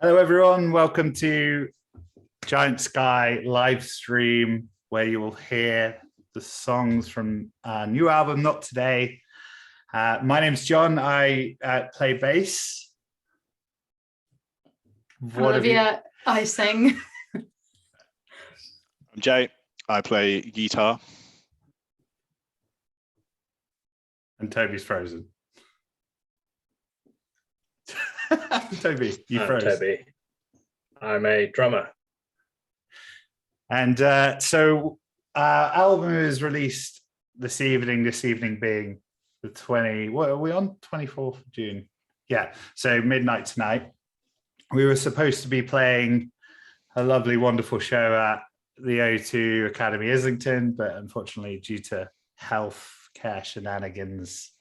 Hello, everyone. Welcome to Giant Sky live stream, where you will hear the songs from our new album, Not Today. My name's John. I play bass. Olivia, I sing. I'm Jay. I play guitar. And Toby's frozen. Toby, you froze. Toby. I'm a drummer. And so our album is released this evening being the 20, what are we on? 24th of June. Yeah, so midnight tonight. We were supposed to be playing a lovely, wonderful show at the O2 Academy Islington, but unfortunately due to health care shenanigans,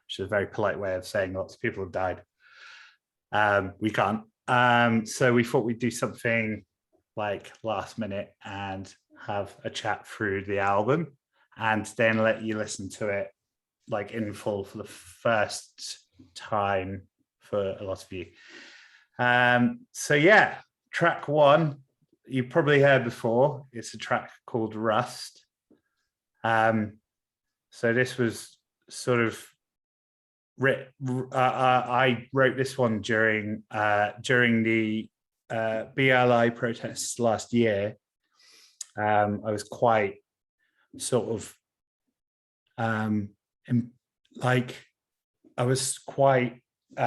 which is a very polite way of saying lots of people have died, we can't. So we thought we'd do something like last minute and have a chat through the album and then let you listen to it like in full for the first time for a lot of you. So yeah, track one, you probably heard before. It's a track called Rust. So this was sort of I wrote this one during the BLI protests last year. I was quite sort of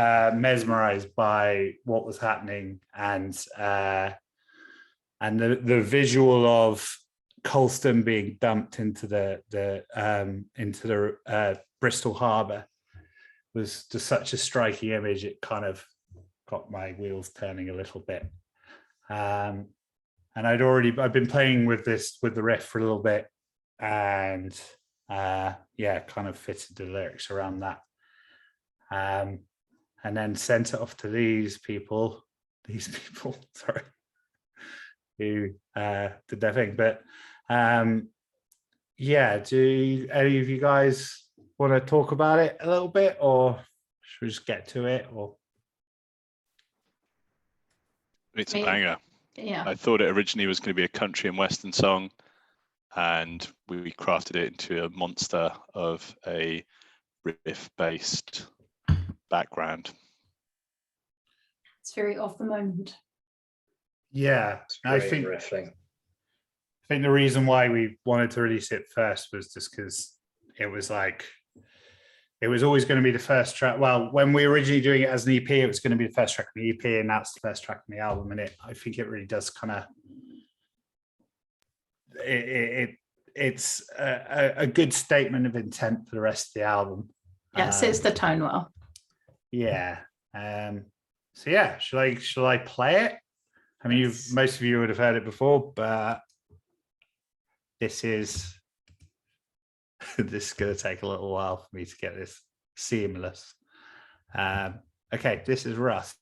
mesmerized by what was happening, and the visual of Colston being dumped into the Bristol Harbour was just such a striking image. It kind of got my wheels turning a little bit. And I've been playing with the riff for a little bit, and kind of fitted the lyrics around that. And then sent it off to these people, sorry, who did their thing. But do any of you guys want to talk about it a little bit, or should we just get to it? Or it's a banger. Yeah, I thought it originally was going to be a country and western song, and we crafted it into a monster of a riff-based background. it's very of the moment. Yeah, I think the reason why we wanted to release it first was just because it was always going to be the first track. Well, when we were originally doing it as an EP, it was going to be the first track on the EP, and that's the first track on the album. And I think it really does kind of, it's a good statement of intent for the rest of the album. Yeah, it sets the tone well. Yeah. So yeah, shall I play it? I mean, most of you would have heard it before, but this is going to take a little while for me to get this seamless. Okay, this is Rust.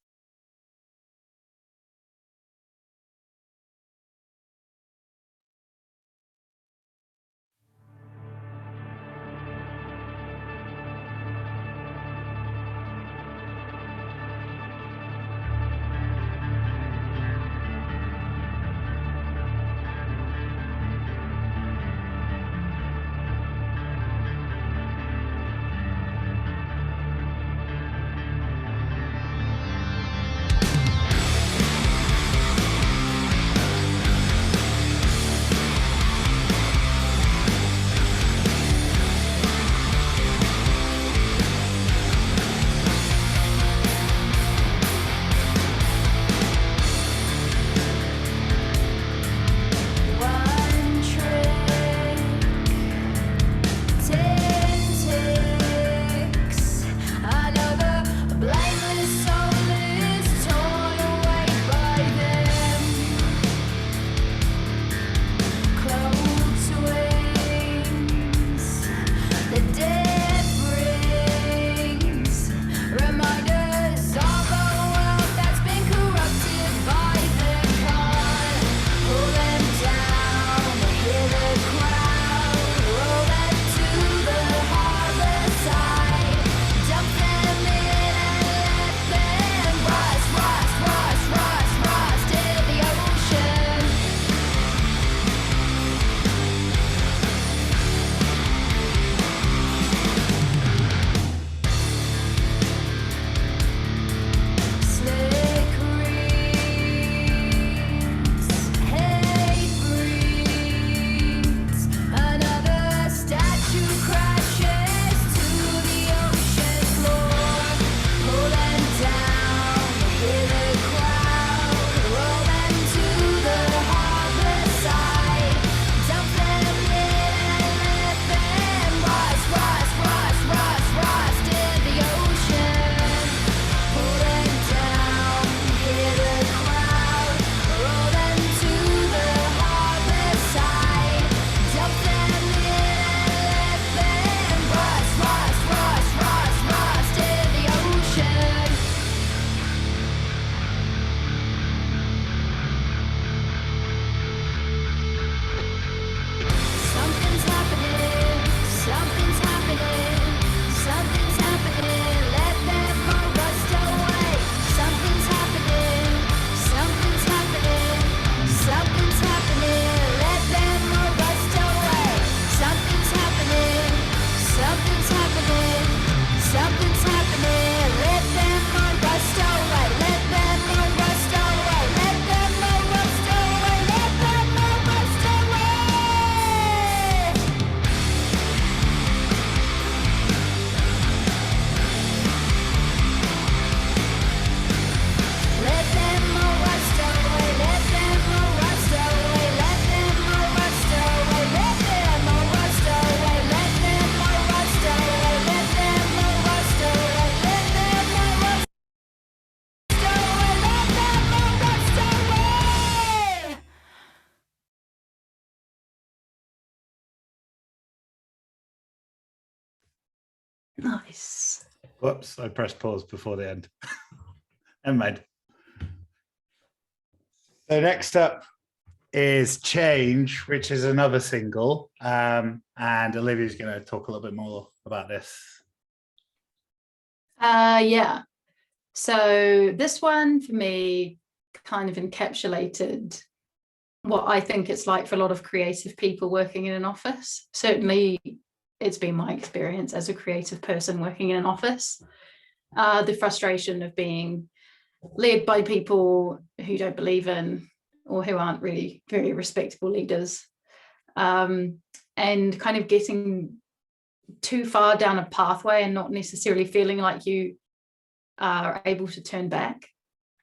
Nice. Whoops, I pressed pause before the end. Never mind. So next up is Change, which is another single. And Olivia's going to talk a little bit more about this. Yeah. So this one for me kind of encapsulated what I think it's like for a lot of creative people working in an office. Certainly, it's been my experience as a creative person working in an office. The frustration of being led by people who don't believe in or who aren't really very respectable leaders, and kind of getting too far down a pathway and not necessarily feeling like you are able to turn back.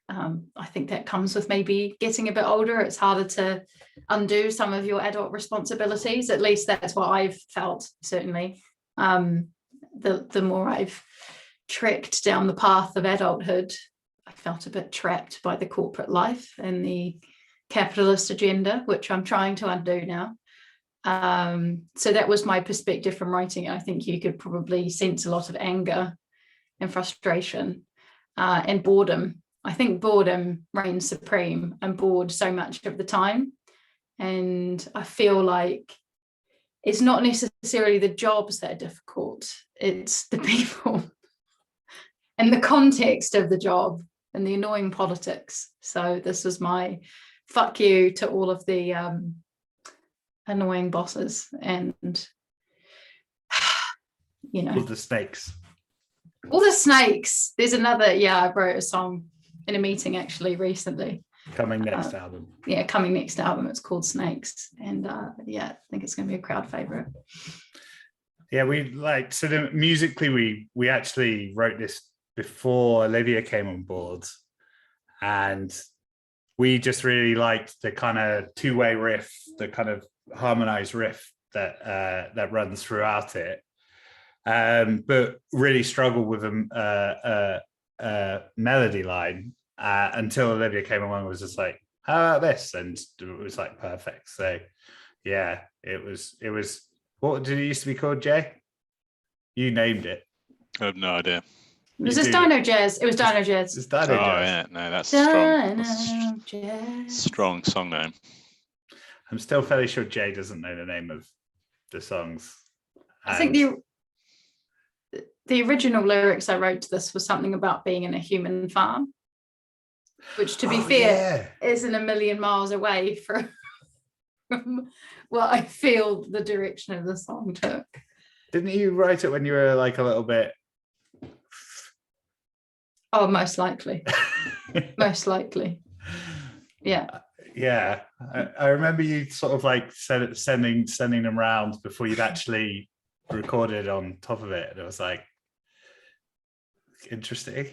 I think that comes with maybe getting a bit older. It's harder to undo some of your adult responsibilities. At least that's what I've felt, certainly. The more I've trekked down the path of adulthood, I felt a bit trapped by the corporate life and the capitalist agenda, which I'm trying to undo now. So that was my perspective from writing it. I think you could probably sense a lot of anger and frustration and boredom. I think boredom reigns supreme. I'm bored so much of the time. And I feel like it's not necessarily the jobs that are difficult, it's the people and the context of the job and the annoying politics. So this was my fuck you to all of the annoying bosses and, you know. All the snakes. All the snakes. There's another, I wrote a song in a meeting actually recently. Coming next album. Yeah, coming next album. It's called Snakes. And I think it's going to be a crowd favorite. Yeah, musically, we actually wrote this before Olivia came on board. And we just really liked the kind of two-way riff, the kind of harmonized riff that runs throughout it. But really struggled with a melody line until Olivia came along and was just like, how about this? And it was like perfect. So yeah, it was, what did it used to be called, Jay? You named it. I have no idea. Was this Dino Jazz? It was Dino Jazz. It's Dino Jazz. Yeah, no, that's strong song name. I'm still fairly sure Jay doesn't know the name of the songs. I think the original lyrics I wrote to this was something about being in a human farm, which, to be fair, isn't a million miles away from what I feel the direction of the song took. Didn't you write it when you were like a little bit? Oh, most likely. Most likely. Yeah. Yeah. I remember you sort of like sending them around before you'd actually recorded on top of it. And it was like, interesting.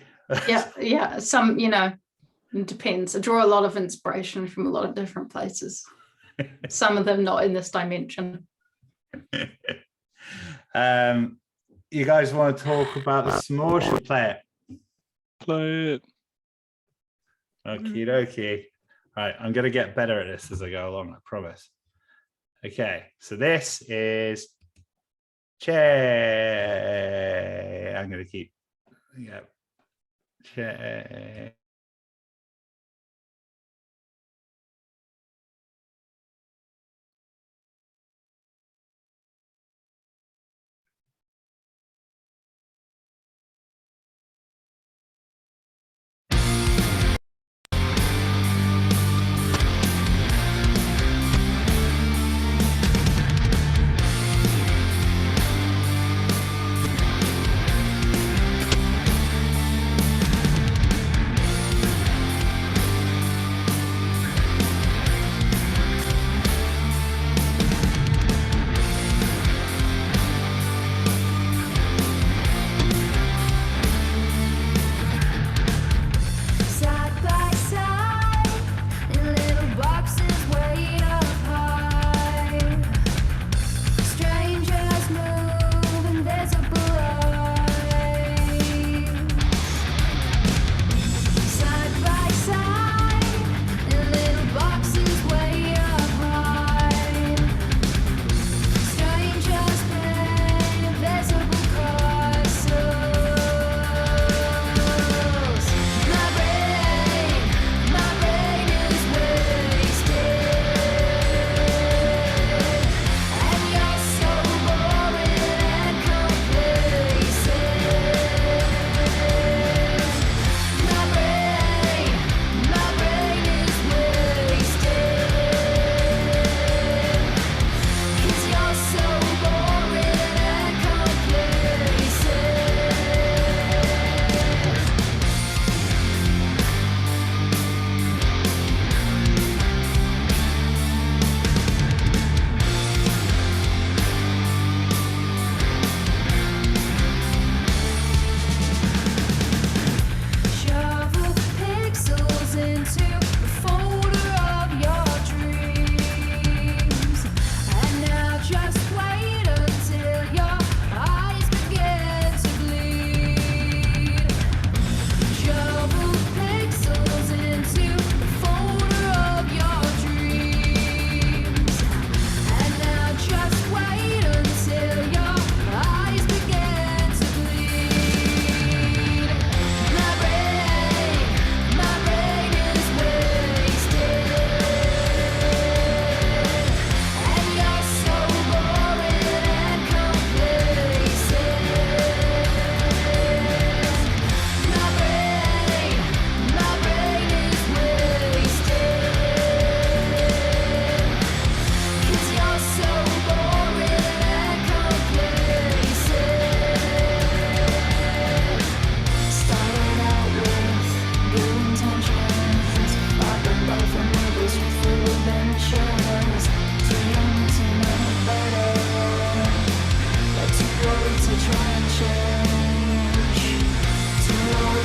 Yeah. Some, it depends. I draw a lot of inspiration from a lot of different places. Some of them not in this dimension. You guys want to talk about this more? Should we play it? Play it. Okie dokie. Right, I'm going to get better at this as I go along, I promise. Okay, so this is Che. I'm going to keep, Che.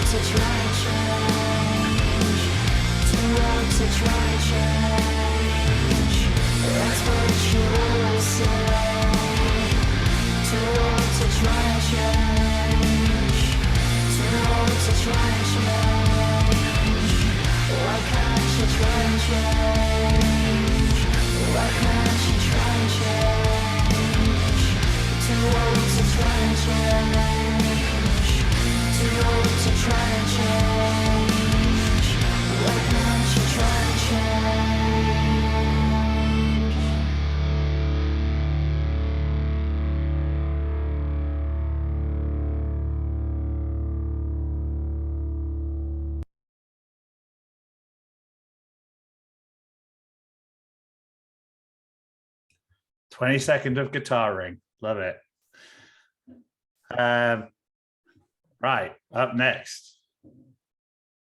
to try and change. Too old to try and change. That's what you always say. Too old to try and change. Too old to try and change. Why can't you try and change? Why can't you try and change? Too old to try and change. Too old to try and change. Why can't you try and change? 20-second of guitaring. Love it. Right, up next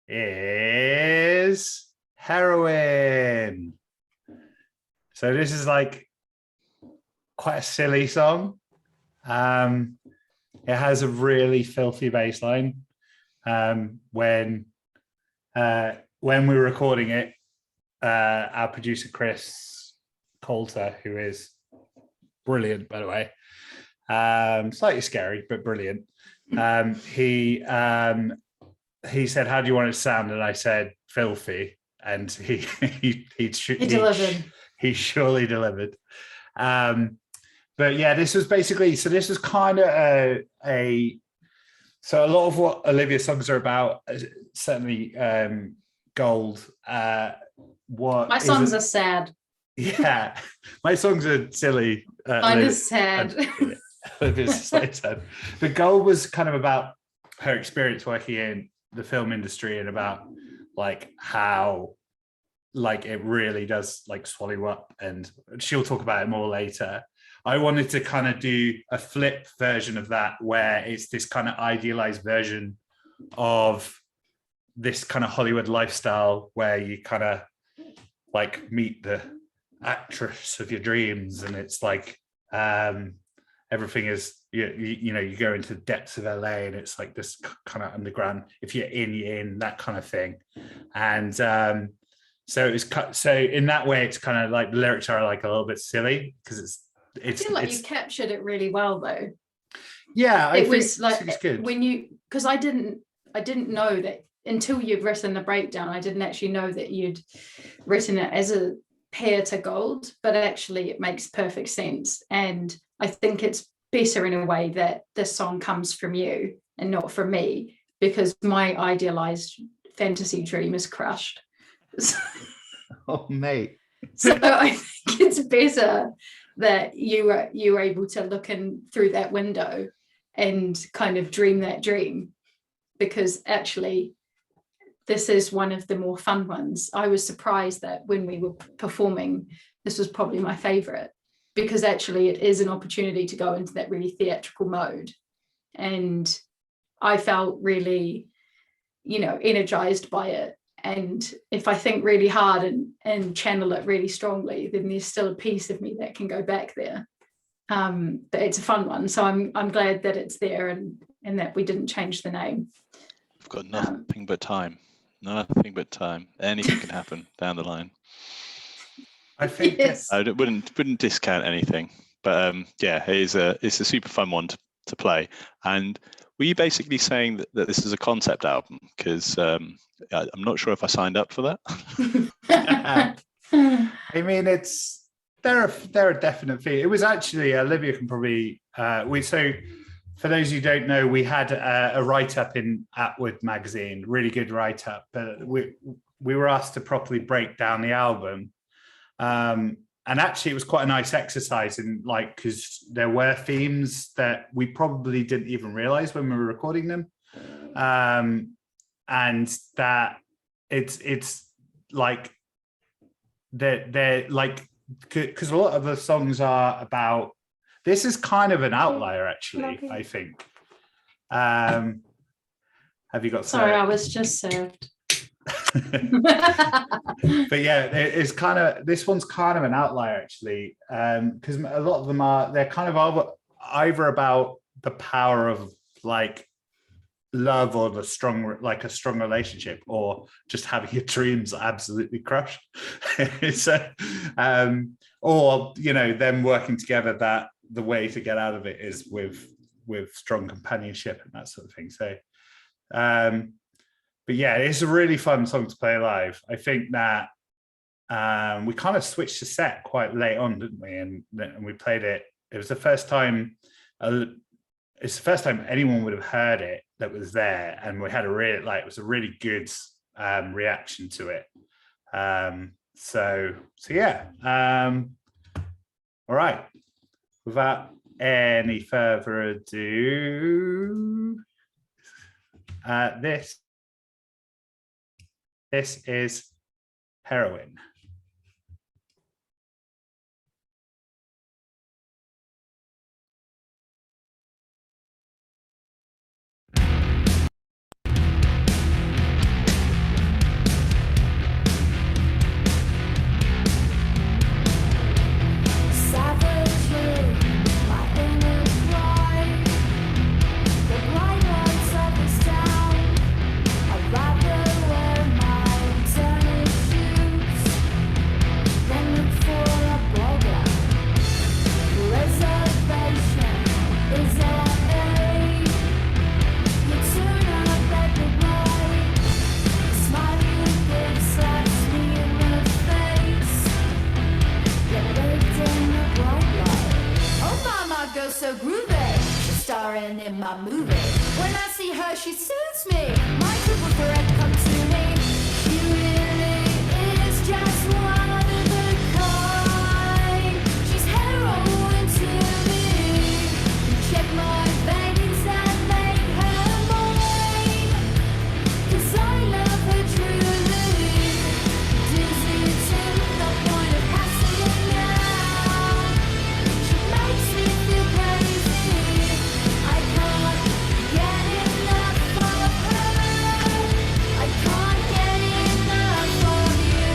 is Heroin. So this is like quite a silly song. It has a really filthy bass line. When we were recording it, our producer Chris Coulter, who is brilliant, by the way, slightly scary but brilliant. He said, "How do you want it to sound?" And I said, "Filthy." And he delivered. He surely delivered. But yeah, this was basically, so this was kind of so a lot of what Olivia's songs are about, certainly Gold. My songs are sad. Yeah, my songs are silly. Mine is sad. Olivia's slightly sad. But Gold was kind of about her experience working in the film industry and about like how like it really does like swallow you up, and she'll talk about it more later. I wanted to kind of do a flip version of that where it's this kind of idealized version of this kind of Hollywood lifestyle where you kind of like meet the actress of your dreams, and it's like everything is you know, you go into the depths of LA and it's like this kind of underground, if you're in that kind of thing. And so it's so in that way it's kind of like the lyrics are like a little bit silly because I feel like you captured it really well though. Yeah, I it think was like it's good. when you, because I didn't know that until you'd written the breakdown. I didn't actually know that you'd written it as a pair to Gold, but actually it makes perfect sense. And I think it's better in a way that this song comes from you and not from me, because my idealized fantasy dream is crushed. Oh, mate. So I think it's better that you were able to look in through that window and kind of dream that dream, because actually this is one of the more fun ones. I was surprised that when we were performing, this was probably my favorite, because actually it is an opportunity to go into that really theatrical mode. And I felt really, you know, energized by it. And if I think really hard and channel it really strongly, then there's still a piece of me that can go back there. But it's a fun one. So I'm glad that it's there and that we didn't change the name. We've got nothing but time. Nothing but time. Anything can happen down the line. I think Yes. I wouldn't discount anything, but yeah, it's a super fun one to play. And were you basically saying that this is a concept album? Because I'm not sure if I signed up for that. I mean, they're a definite fee. It was actually Olivia can probably so for those who don't know, we had a write-up in Atwood magazine, really good write-up, but we were asked to properly break down the album. And actually it was quite a nice exercise in like, because there were themes that we probably didn't even realize when we were recording them. And that it's like they're like, because a lot of the songs are about, this is kind of an outlier actually, I think. Have you got Sorry, I was just served. But yeah, it's kind of, this one's kind of an outlier actually, because a lot of them they're kind of either about the power of like love or a strong relationship, or just having your dreams absolutely crushed. So or them working together, that the way to get out of it is with strong companionship and that sort of thing. So but yeah, it's a really fun song to play live. I think that we kind of switched the set quite late on, didn't we? And we played it. It was the first time. It's the first time anyone would have heard it that was there, and we had it was a really good reaction to it. So yeah. All right. Without any further ado, this is Heroin. So groovy, she's starring in my movie. When I see her, she suits me. My triple threat come to me. She really is just one of a kind. She's heroin to me. Check my veins and make her mine. 'Cause I love her truly. Dizzy to the point of passing out. She makes me feel crazy. I can't get enough of her. I can't get enough of you.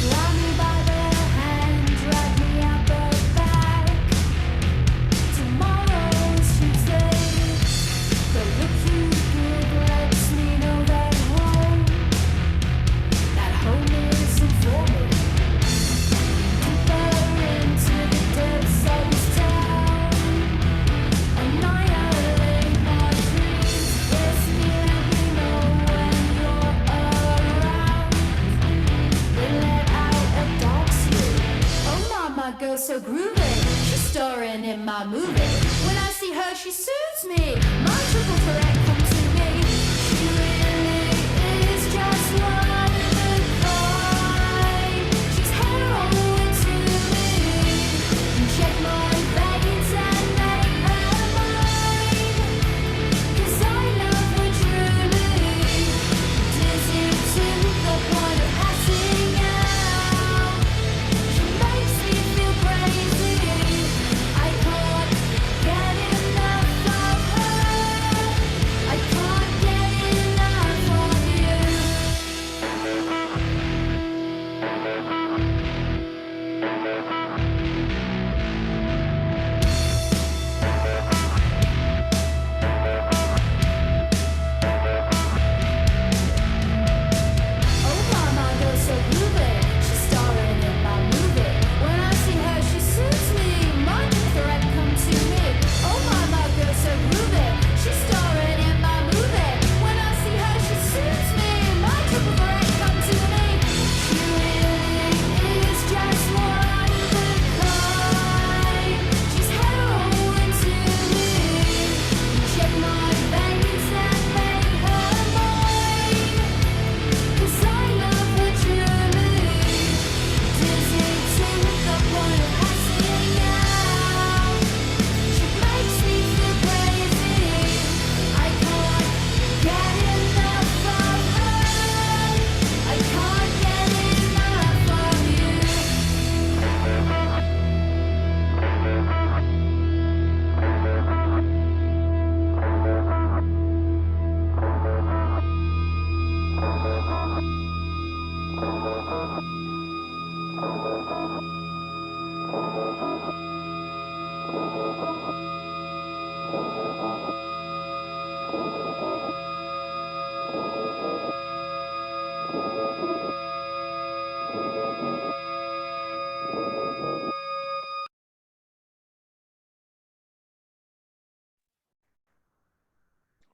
Grab me by the hand, drag me out the back. Tomorrow's Tuesday. The look you give lets me know that home isn't for me. Deeper into the depths of this town, annihilate my dreams. Yes, let me know when you're around. They let out a dog sleep. Oh, mama goes so groovy. She's starring in my movie. When I see her, she suits me. My triple threat come to me. She really is just one of a kind. She's heroin to me. Check my veins and make her mine. 'Cause I love her truly. Dizzy to the point of passing out. She makes me feel crazy. I can't get enough of her.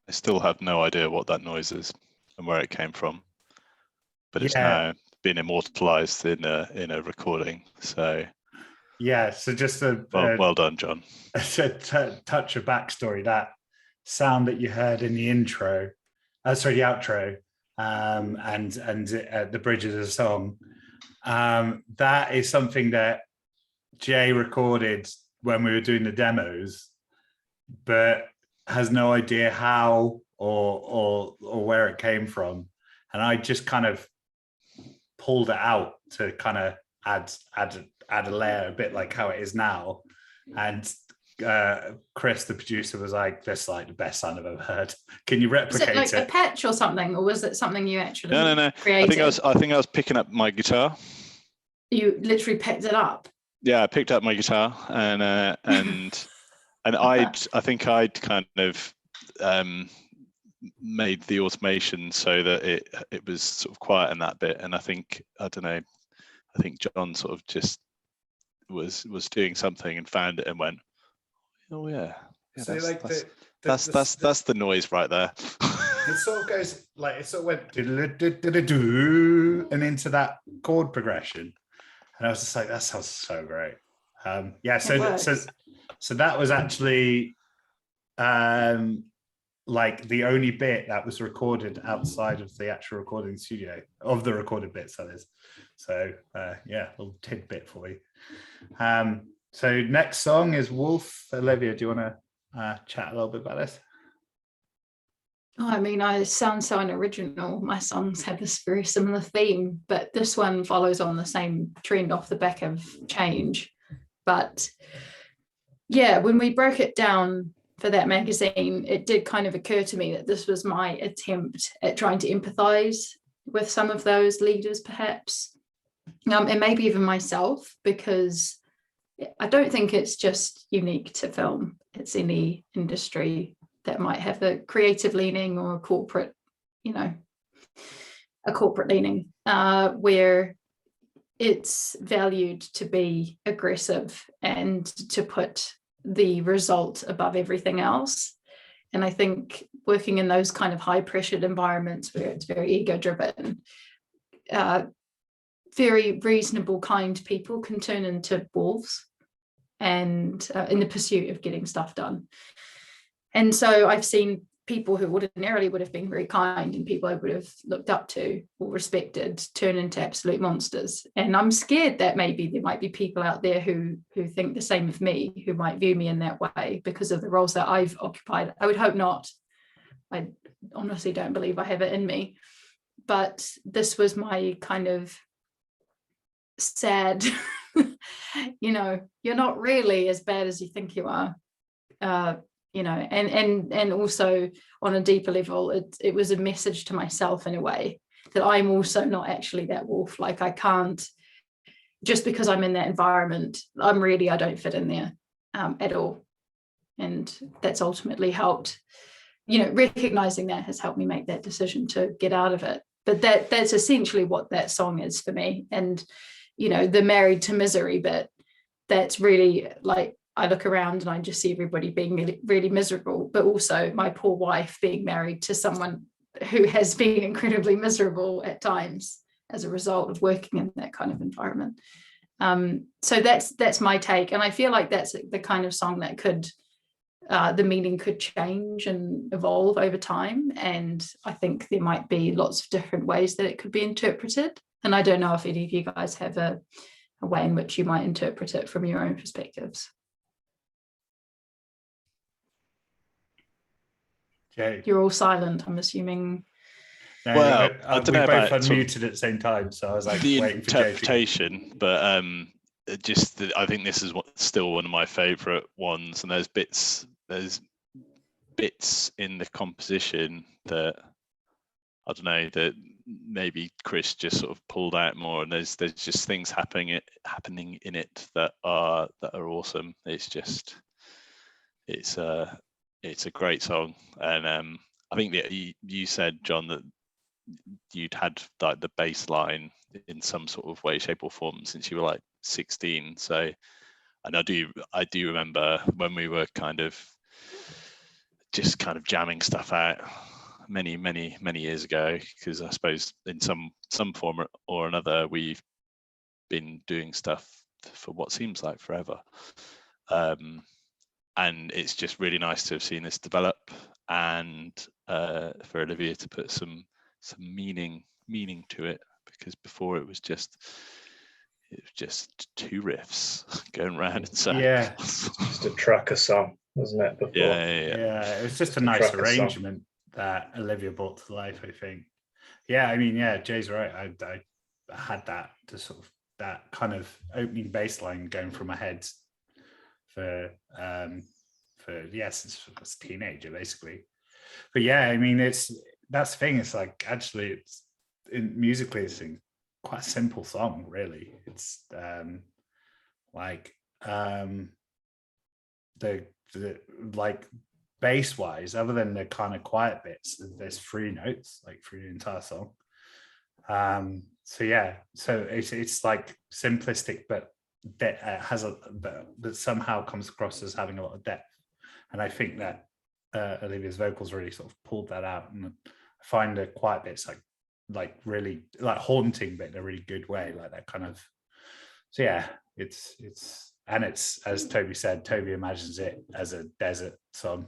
I still have no idea what that noise is and where it came from, but it's Yeah. now been immortalized in a recording. So Yeah, so just well done, John. a touch of backstory. That sound that you heard in the intro, the outro, and the bridge of the song, that is something that Jay recorded when we were doing the demos, but has no idea how or where it came from, and I just kind of pulled it out to kind of add a layer, a bit like how it is now. And Chris, the producer, was like, "This is like the best sound I've ever heard. Can you Was replicate it like it?" a patch or something, or was it something you actually No. created? I think I was picking up my guitar. You literally picked it up. Yeah, I picked up my guitar and I think I'd kind of made the automation so that it was sort of quiet in that bit, and I think John sort of just was doing something and found it and went, oh yeah, So that's the noise right there. It sort of goes like, it sort of went do and into that chord progression, and I was just like, that sounds so great. So that was actually like the only bit that was recorded outside of the actual recording studio, of the recorded bits, that is. So yeah, a little tidbit for you. So next song is Wolf. Olivia, do you want to chat a little bit about this? Oh, I mean, I sound so unoriginal. My songs have this very similar theme, but this one follows on the same trend off the back of Change. But yeah, when we broke it down for that magazine, it did kind of occur to me that this was my attempt at trying to empathize with some of those leaders, perhaps, and maybe even myself, because I don't think it's just unique to film. It's any industry that might have a creative leaning or a corporate leaning, where it's valued to be aggressive and to put the result above everything else. And I think working in those kind of high pressured environments where it's very ego driven, very reasonable, kind people can turn into wolves, and in the pursuit of getting stuff done. And so I've seen people who ordinarily would have been very kind and people I would have looked up to or respected turn into absolute monsters. And I'm scared that maybe there might be people out there who think the same of me, who might view me in that way because of the roles that I've occupied. I would hope not. I honestly don't believe I have it in me. But this was my kind of sad, you're not really as bad as you think you are. And also on a deeper level, it was a message to myself in a way that I'm also not actually that wolf. Like, I can't, just because I'm in that environment, I don't fit in there at all. And that's ultimately helped, recognizing that has helped me make that decision to get out of it. But that's essentially what that song is for me. And, the married to misery bit, that's really like, I look around and I just see everybody being really, really miserable, but also my poor wife being married to someone who has been incredibly miserable at times as a result of working in that kind of environment. So that's my take. And I feel like that's the kind of song that could, the meaning could change and evolve over time. And I think there might be lots of different ways that it could be interpreted. And I don't know if any of you guys have a way in which you might interpret it from your own perspectives. Jay. You're all silent, I'm assuming. No, well, I don't know we both about unmuted at the same time, so I was like the waiting for Jay to... interpretation, but I think this is still one of my favourite ones, and there's bits in the composition that I don't know, that maybe Chris just sort of pulled out more, and there's just things happening in it that are awesome. It's a great song, and I think that you said, John, that you'd had like the bass line in some sort of way, shape, or form since you were like 16. So, and I do remember when we were kind of just kind of jamming stuff out many years ago, because I suppose in some form or another we've been doing stuff for what seems like forever, and it's just really nice to have seen this develop, and for Olivia to put some meaning to it, because before it was just two riffs going round in circles. Yeah. Just a trucker song, wasn't it? Before? Yeah, it was just a Just a nice trucker song. arrangement that Olivia brought to life, I think. Yeah, I mean, yeah, Jay's right. I had that to sort of that kind of opening bass line going through my head for since I was a teenager, basically. But yeah, I mean, that's the thing. It's like, actually, it's musically, it's quite a simple song, really. It's the like bass wise, other than the kind of quiet bits, there's 3 notes like through the entire song. So it's like simplistic, but that but somehow comes across as having a lot of depth. And I think that Olivia's vocals really sort of pulled that out, and I find the quiet bits like really like haunting, but in a really good way, like that kind of. So yeah, it's as Toby said, Toby imagines it as a desert song.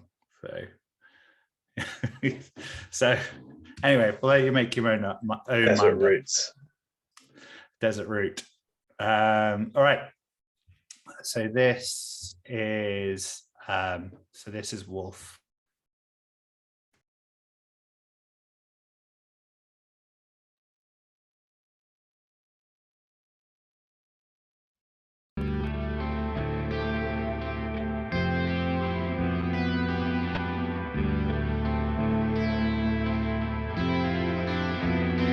So anyway, we'll let you make your own Desert mind Roots. up. Desert Route. All right. So this is Wolf.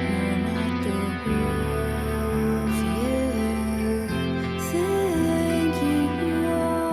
You're not the wolf you think you are.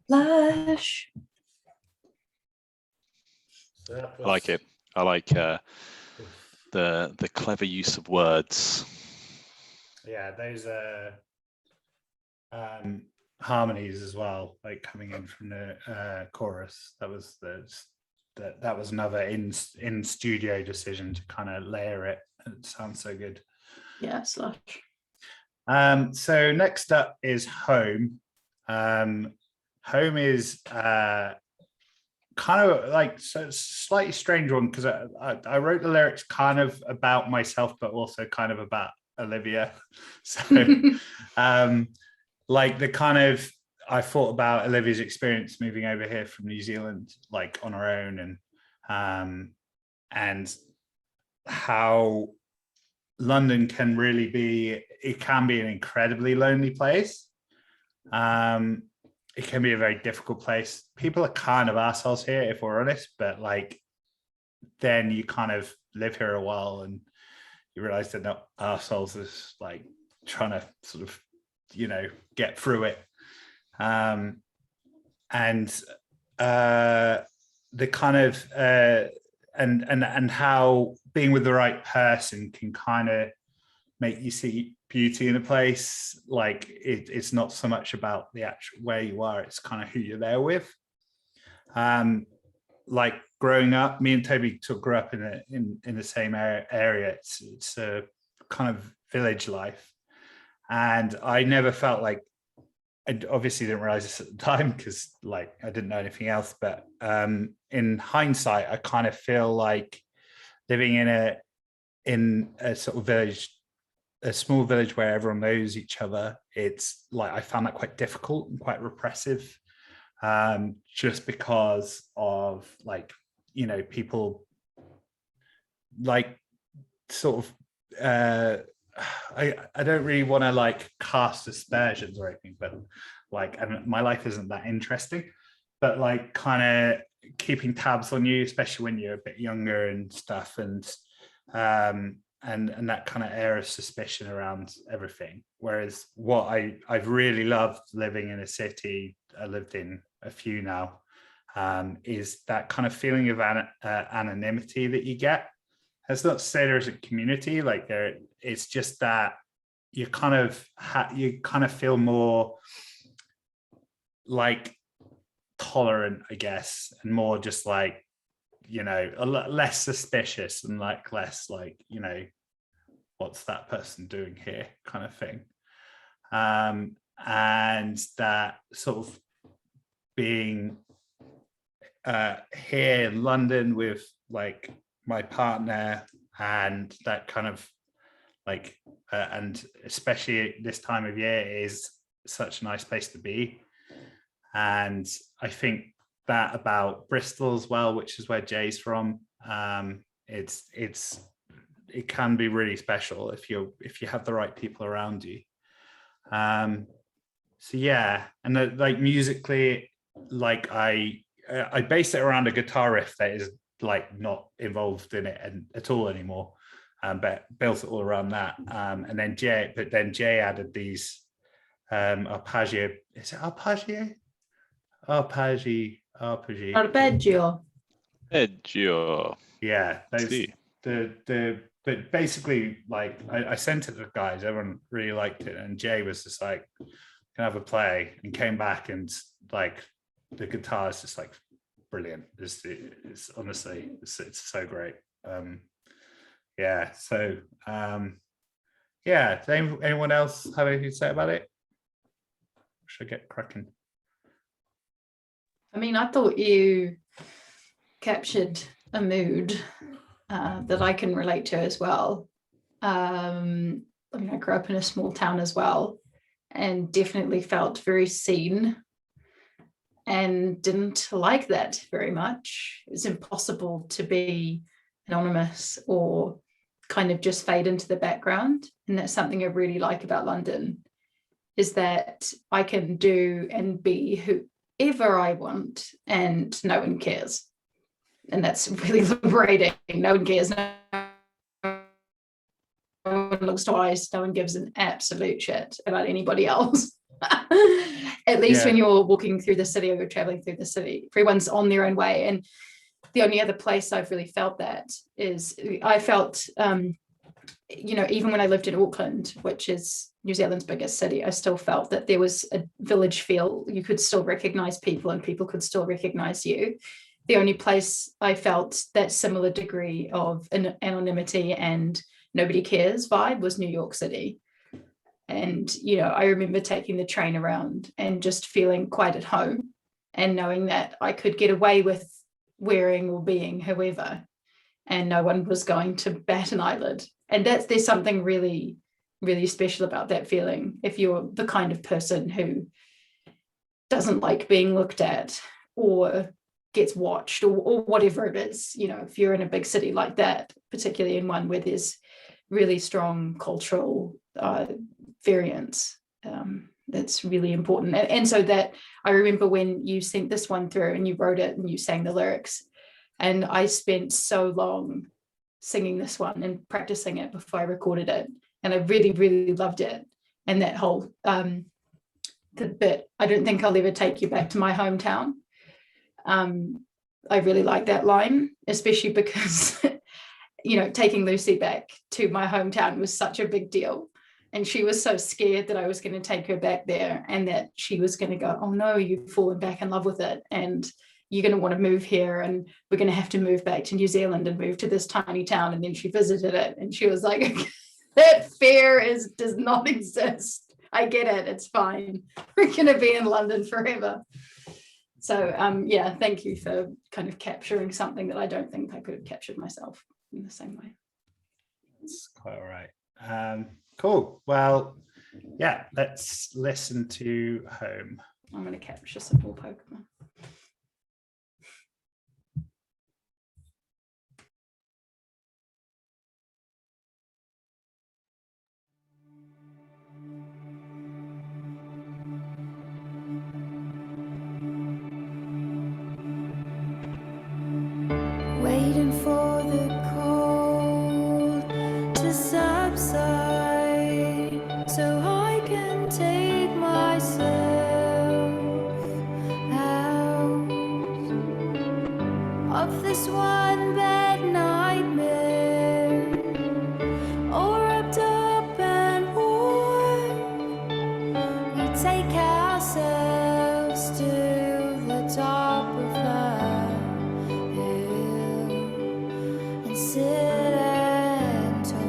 Lush. So that I like was- it. I like the clever use of words. Yeah, those harmonies as well, like coming in from the chorus. That was that was another in studio decision to kind of layer it. It sounds so good. Yeah, Slush. So next up is Home. Home is kind of like so slightly strange one because I wrote the lyrics kind of about myself, but also kind of about Olivia. So like the kind of I thought about Olivia's experience moving over here from New Zealand, like on her own, and how London can really be, it can be an incredibly lonely place. It can be a very difficult place. People are kind of assholes here, if we're honest, but like then you kind of live here a while and you realize they're not assholes, is like trying to sort of, you know, get through it. And the kind of and how being with the right person can kind of make you see beauty in a place. Like it's not so much about the actual where you are, it's kind of who you're there with. Like growing up, me and Toby grew up in the same area. It's a kind of village life, and I never felt like, I obviously didn't realize this at the time because like I didn't know anything else, but in hindsight I kind of feel like living in a sort of village, a small village where everyone knows each other, it's like I found that quite difficult and quite repressive, just because of like, you know, people like sort of I don't really want to like cast aspersions or anything, but like, and my life isn't that interesting, but like kind of keeping tabs on you, especially when you're a bit younger and stuff, and that kind of air of suspicion around everything. Whereas what I've really loved living in a city, I lived in a few now, is that kind of feeling of anonymity that you get. That's not to say there's a community like there. It's just that you kind of feel more like tolerant, I guess, and more just like, you know, a lot less suspicious and like less like, you know, what's that person doing here kind of thing. And that sort of being here in London with like my partner, and that kind of like and especially this time of year is such a nice place to be. And I think that about Bristol as well, which is where Jay's from, it can be really special if you have the right people around you. So yeah, and like musically, like I base it around a guitar riff that is like not involved in it at all anymore, but built it all around that. And then Jay added these arpeggio. Is it arpeggio? Arpeggio. Edgio. Yeah, those See. but basically like I sent it to the guys, everyone really liked it, and Jay was just like, can I have a play, and came back and like the guitar is just like brilliant. It's honestly it's so great. Yeah, so yeah, does anyone else have anything to say about it? Should I get cracking? I mean, I thought you captured a mood that I can relate to as well. I mean, I grew up in a small town as well, and definitely felt very seen, and didn't like that very much. It was impossible to be anonymous or kind of just fade into the background. And that's something I really like about London, is that I can do and be whoever I want and no one cares. And that's really liberating. No one cares. No one looks twice. No one gives an absolute shit about anybody else. At least Yeah. when you're walking through the city or you're traveling through the city, everyone's on their own way. And the only other place I've really felt that is I felt, even when I lived in Auckland, which is New Zealand's biggest city, I still felt that there was a village feel. You could still recognize people and people could still recognize you. The only place I felt that similar degree of anonymity and nobody cares vibe was New York City. And, I remember taking the train around and just feeling quite at home and knowing that I could get away with wearing or being whoever, and no one was going to bat an eyelid. And there's something really, really special about that feeling. If you're the kind of person who doesn't like being looked at or gets watched or whatever it is, if you're in a big city like that, particularly in one where there's really strong cultural variance, that's really important. And so that I remember when you sent this one through and you wrote it and you sang the lyrics, and I spent so long singing this one and practicing it before I recorded it, and I really, really loved it. And that whole the bit, I don't think I'll ever take you back to my hometown. I really like that line, especially because taking Lucy back to my hometown was such a big deal. And she was so scared that I was going to take her back there and that she was going to go, oh no, you've fallen back in love with it. And you're going to want to move here. And we're going to have to move back to New Zealand and move to this tiny town. And then she visited it and she was like, that fear does not exist. I get it. It's fine. We're going to be in London forever. So thank you for kind of capturing something that I don't think I could have captured myself in the same way. That's quite all right. Cool. Well, yeah, let's listen to Home. I'm going to capture some more Pokemon. Waiting for the cold to subside so I can take myself out of this one bad nightmare, all wrapped up and warm. We take ourselves to the top of the and sit and talk.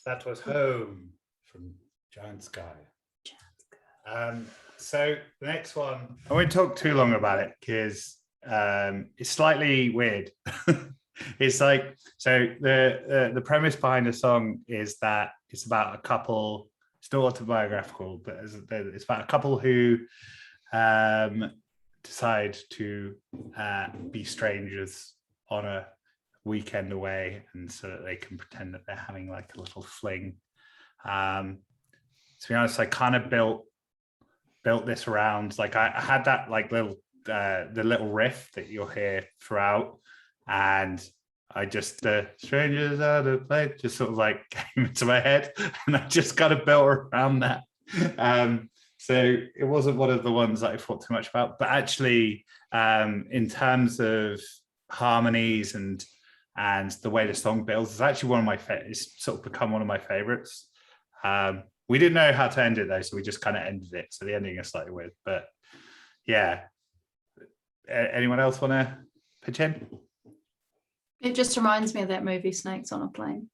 That was Home from Giant Sky. So the next one, I won't talk too long about it because it's slightly weird. It's like, so the premise behind the song is that it's about a couple. It's not autobiographical, but it's about a couple who decide to be strangers on a weekend away, and so that they can pretend that they're having like a little fling. To be honest, I kind of built this around, like I had that like little the little riff that you'll hear throughout, and I just the strangers out of place just sort of like came into my head, and I just kind of built around that. So it wasn't one of the ones that I thought too much about, but actually in terms of harmonies and the way the song builds, it's actually one of my it's sort of become one of my favorites. We didn't know how to end it though, so we just kind of ended it. So the ending is slightly weird, but yeah. Anyone else want to pitch in? It just reminds me of that movie Snakes on a Plane,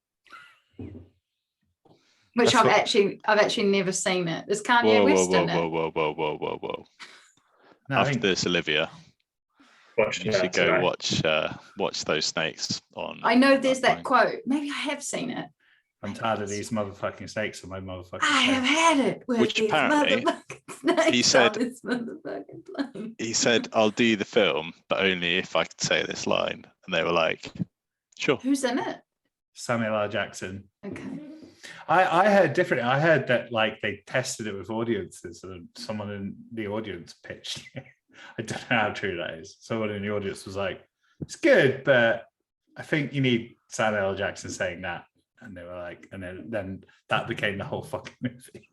which I've actually never seen it. It's Kanye West in it. Whoa. No, After this, Olivia, Watch you that should go tonight. watch those snakes on. I know there's that online. quote. Maybe I have seen it. I'm tired of these motherfucking snakes on my motherfucking I have plane. had it with Which these apparently motherfucking snakes he said- on this motherfucking plane. He said, "I'll do the film, but only if I could say this line." And they were like, "Sure." Who's in it? Samuel L. Jackson. Okay. I heard different. I heard that like they tested it with audiences, and someone in the audience pitched it. I don't know how true that is. Someone in the audience was like, "It's good, but I think you need Samuel L. Jackson saying that." And they were like, and then that became the whole fucking movie.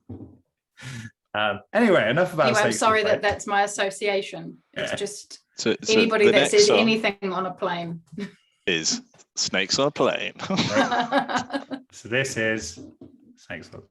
Anyway, enough about. Anyway, I'm Snakes sorry on a that Plane. that's my association. It's Yeah. just So anybody the that next says song anything on a plane. is Snakes on a Plane. So this is Snakes on.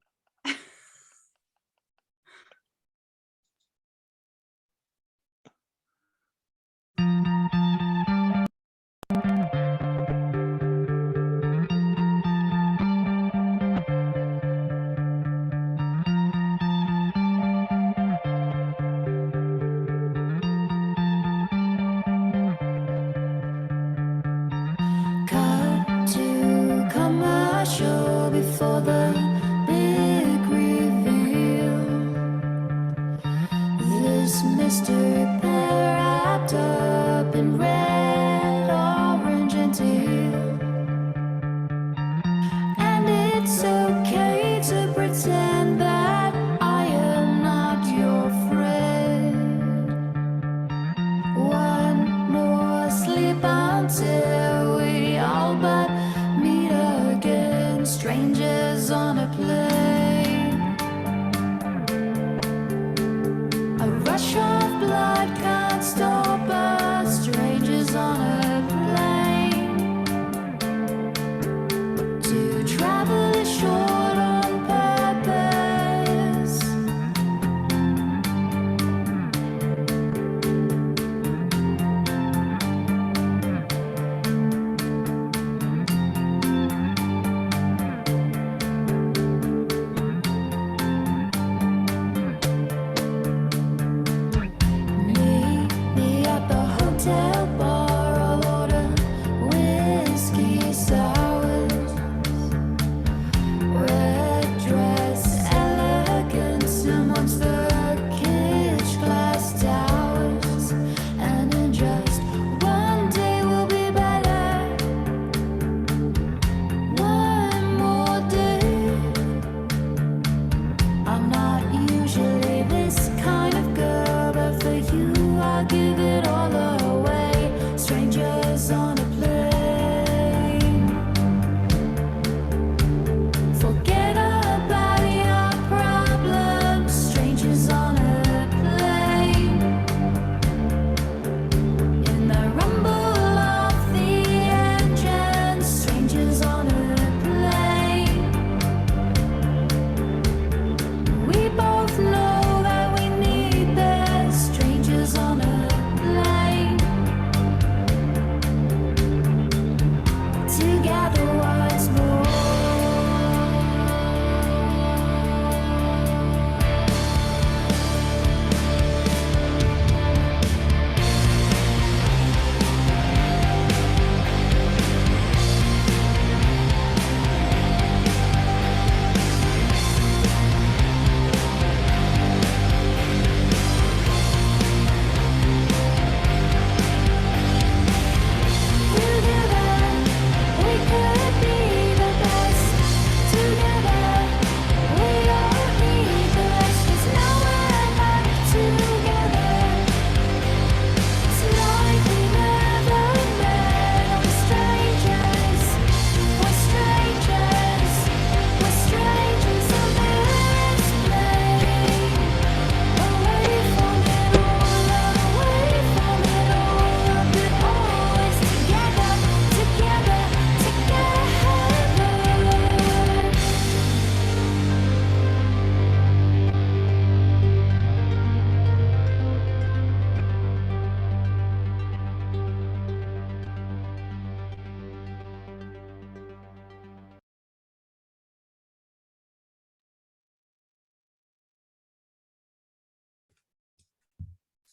Cut to commercial before the big reveal. This mystery pair wrapped up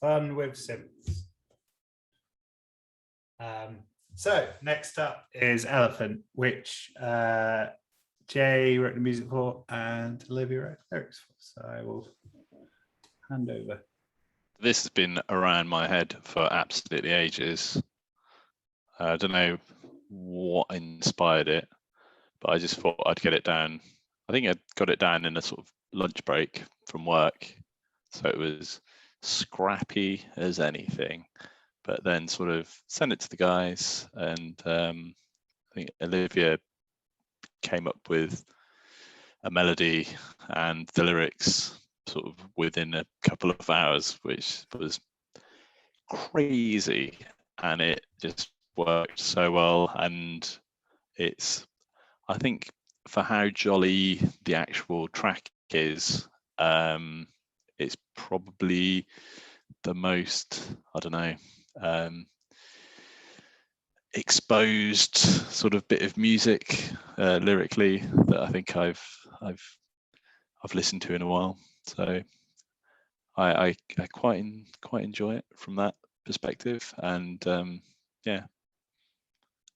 Fun with synths. So next up is Elephant, which Jay wrote the music for and Olivia wrote the lyrics for. So I will hand over. This has been around my head for absolutely ages. I don't know what inspired it, but I just thought I'd get it down. I think I got it down in a sort of lunch break from work. So it was scrappy as anything, but then sort of sent it to the guys, and I think Olivia came up with a melody and the lyrics sort of within a couple of hours, which was crazy, and it just worked so well. And it's, I think, for how jolly the actual track is, it's probably the most, I don't know, exposed sort of bit of music lyrically that I think I've listened to in a while. So I quite enjoy it from that perspective. And yeah,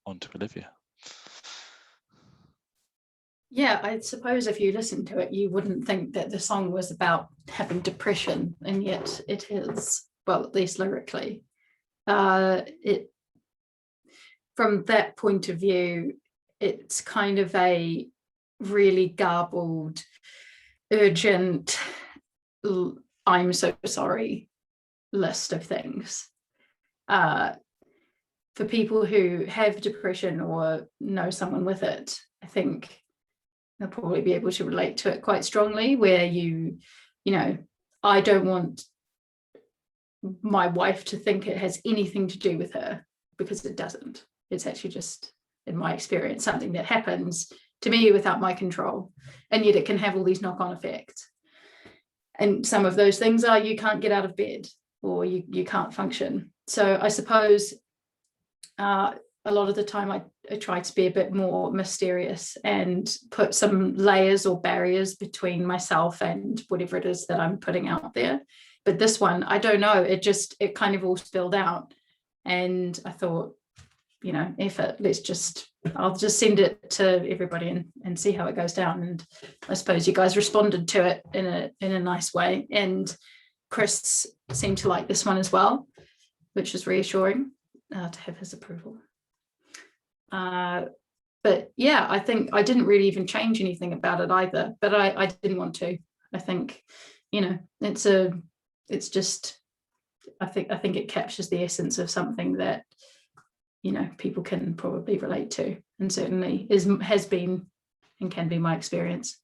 on to Olivia. Yeah, I suppose if you listen to it, you wouldn't think that the song was about having depression, and yet it is. Well, at least lyrically, it, from that point of view, it's kind of a really garbled, urgent, I'm so sorry list of things. For people who have depression or know someone with it, I think they'll probably be able to relate to it quite strongly, where you know, I don't want my wife to think it has anything to do with her, because it doesn't. It's actually just, in my experience, something that happens to me without my control, and yet it can have all these knock-on effects. And some of those things are you can't get out of bed, or you can't function. So I suppose a lot of the time I try to be a bit more mysterious and put some layers or barriers between myself and whatever it is that I'm putting out there. But this one, I don't know, it kind of all spilled out, and I thought, you know, I'll just send it to everybody and see how it goes down. And I suppose you guys responded to it in a nice way, and Chris seemed to like this one as well, which is reassuring to have his approval. But yeah, I think I didn't really even change anything about it either, but I didn't want to. I think, you know, it's just, I think it captures the essence of something that, you know, people can probably relate to, and certainly has been and can be my experience.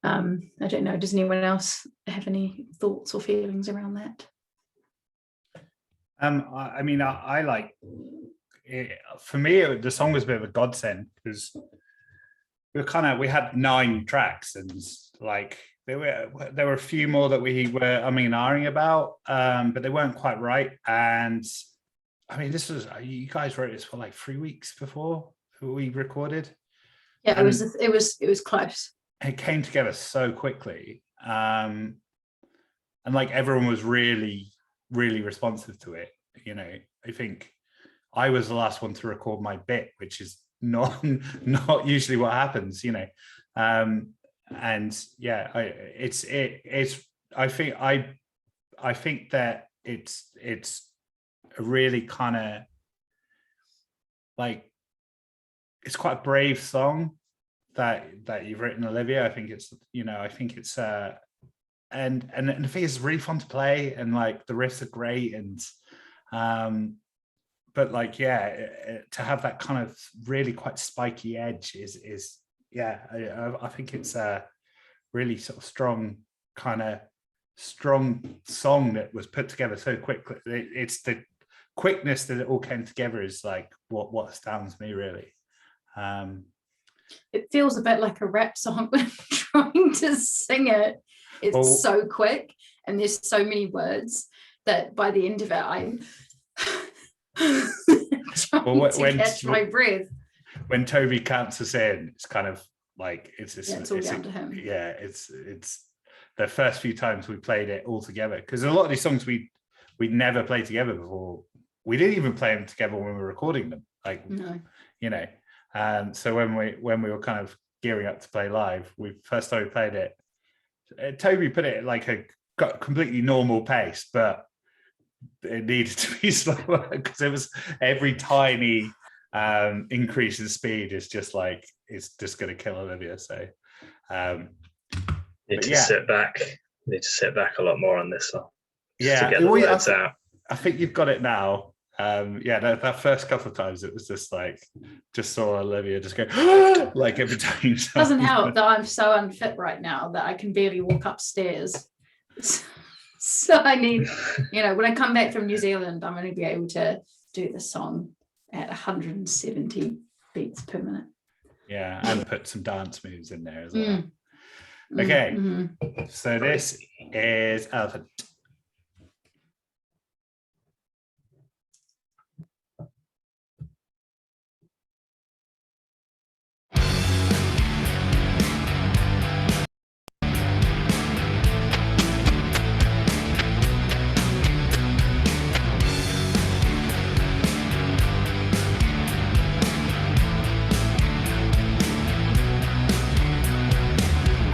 I don't know, does anyone else have any thoughts or feelings around that? I mean, I like it. For me, the song was a bit of a godsend, because we had 9 tracks, and like there were a few more that we were ahhing about, but they weren't quite right. And I mean, you guys wrote this for like 3 weeks before we recorded. Yeah, it was close. It came together so quickly, and like everyone was really, really responsive to it. You know, I think I was the last one to record my bit, which is not usually what happens. You know, and yeah, I think that it's a really kind of like, it's quite a brave song that you've written, Olivia. I think it's and I think it's really fun to play, and like the riffs are great, and but like, yeah, to have that kind of really quite spiky edge is yeah, I think it's a really sort of strong song that was put together so quickly. It's the quickness that it all came together is like what astounds me, really. It feels a bit like a rap song when I'm trying to sing it. It's so quick, and there's so many words that by the end of it, I'm trying to catch my breath. When Toby counts us in, it's kind of like it's all down to him. Yeah, it's the first few times we played it all together, because a lot of these songs we we'd never played together before. We didn't even play them together when we were recording them. Like, No. you know, so when we were kind of gearing up to play live, first time we played it, Toby put it at like a completely normal pace, but it needed to be slower because it was every tiny increase in speed is just like, it's just going to kill Olivia. So Need to yeah. sit back. Need to sit back a lot more on this one. Just Yeah, to get the words out. I think you've got it now. Yeah, that first couple of times it was just like, just saw Olivia just go like every time. Doesn't help that I'm so unfit right now that I can barely walk upstairs. So I need, you know, when I come back from New Zealand, I'm going to be able to do the song at 170 beats per minute. Yeah, and put some dance moves in there as well. Mm. Okay, Mhm. so this is Elephant.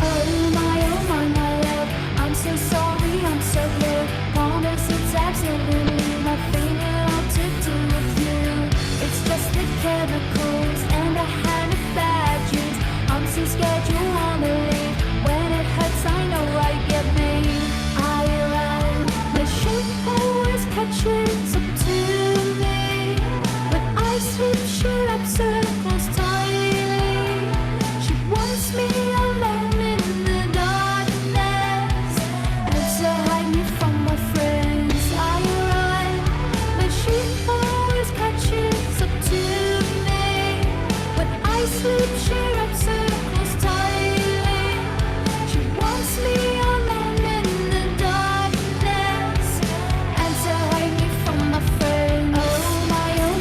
Oh my love, I'm so sorry, I'm so blue. Promise it's absolutely nothing at all to do with you. It's just the chemicals and a hand of bad juice. I'm so scared you wanna leave. When it hurts, I know I get me. I run, but she always catches up to me. When I sleep, she wraps her close tightly. She wants me alone in the darkness, and to hide me from my friends. I run, but she always catches up to me. When I sleep, she wraps her close tightly. She wants me alone in the darkness, and to hide me from my friends. Oh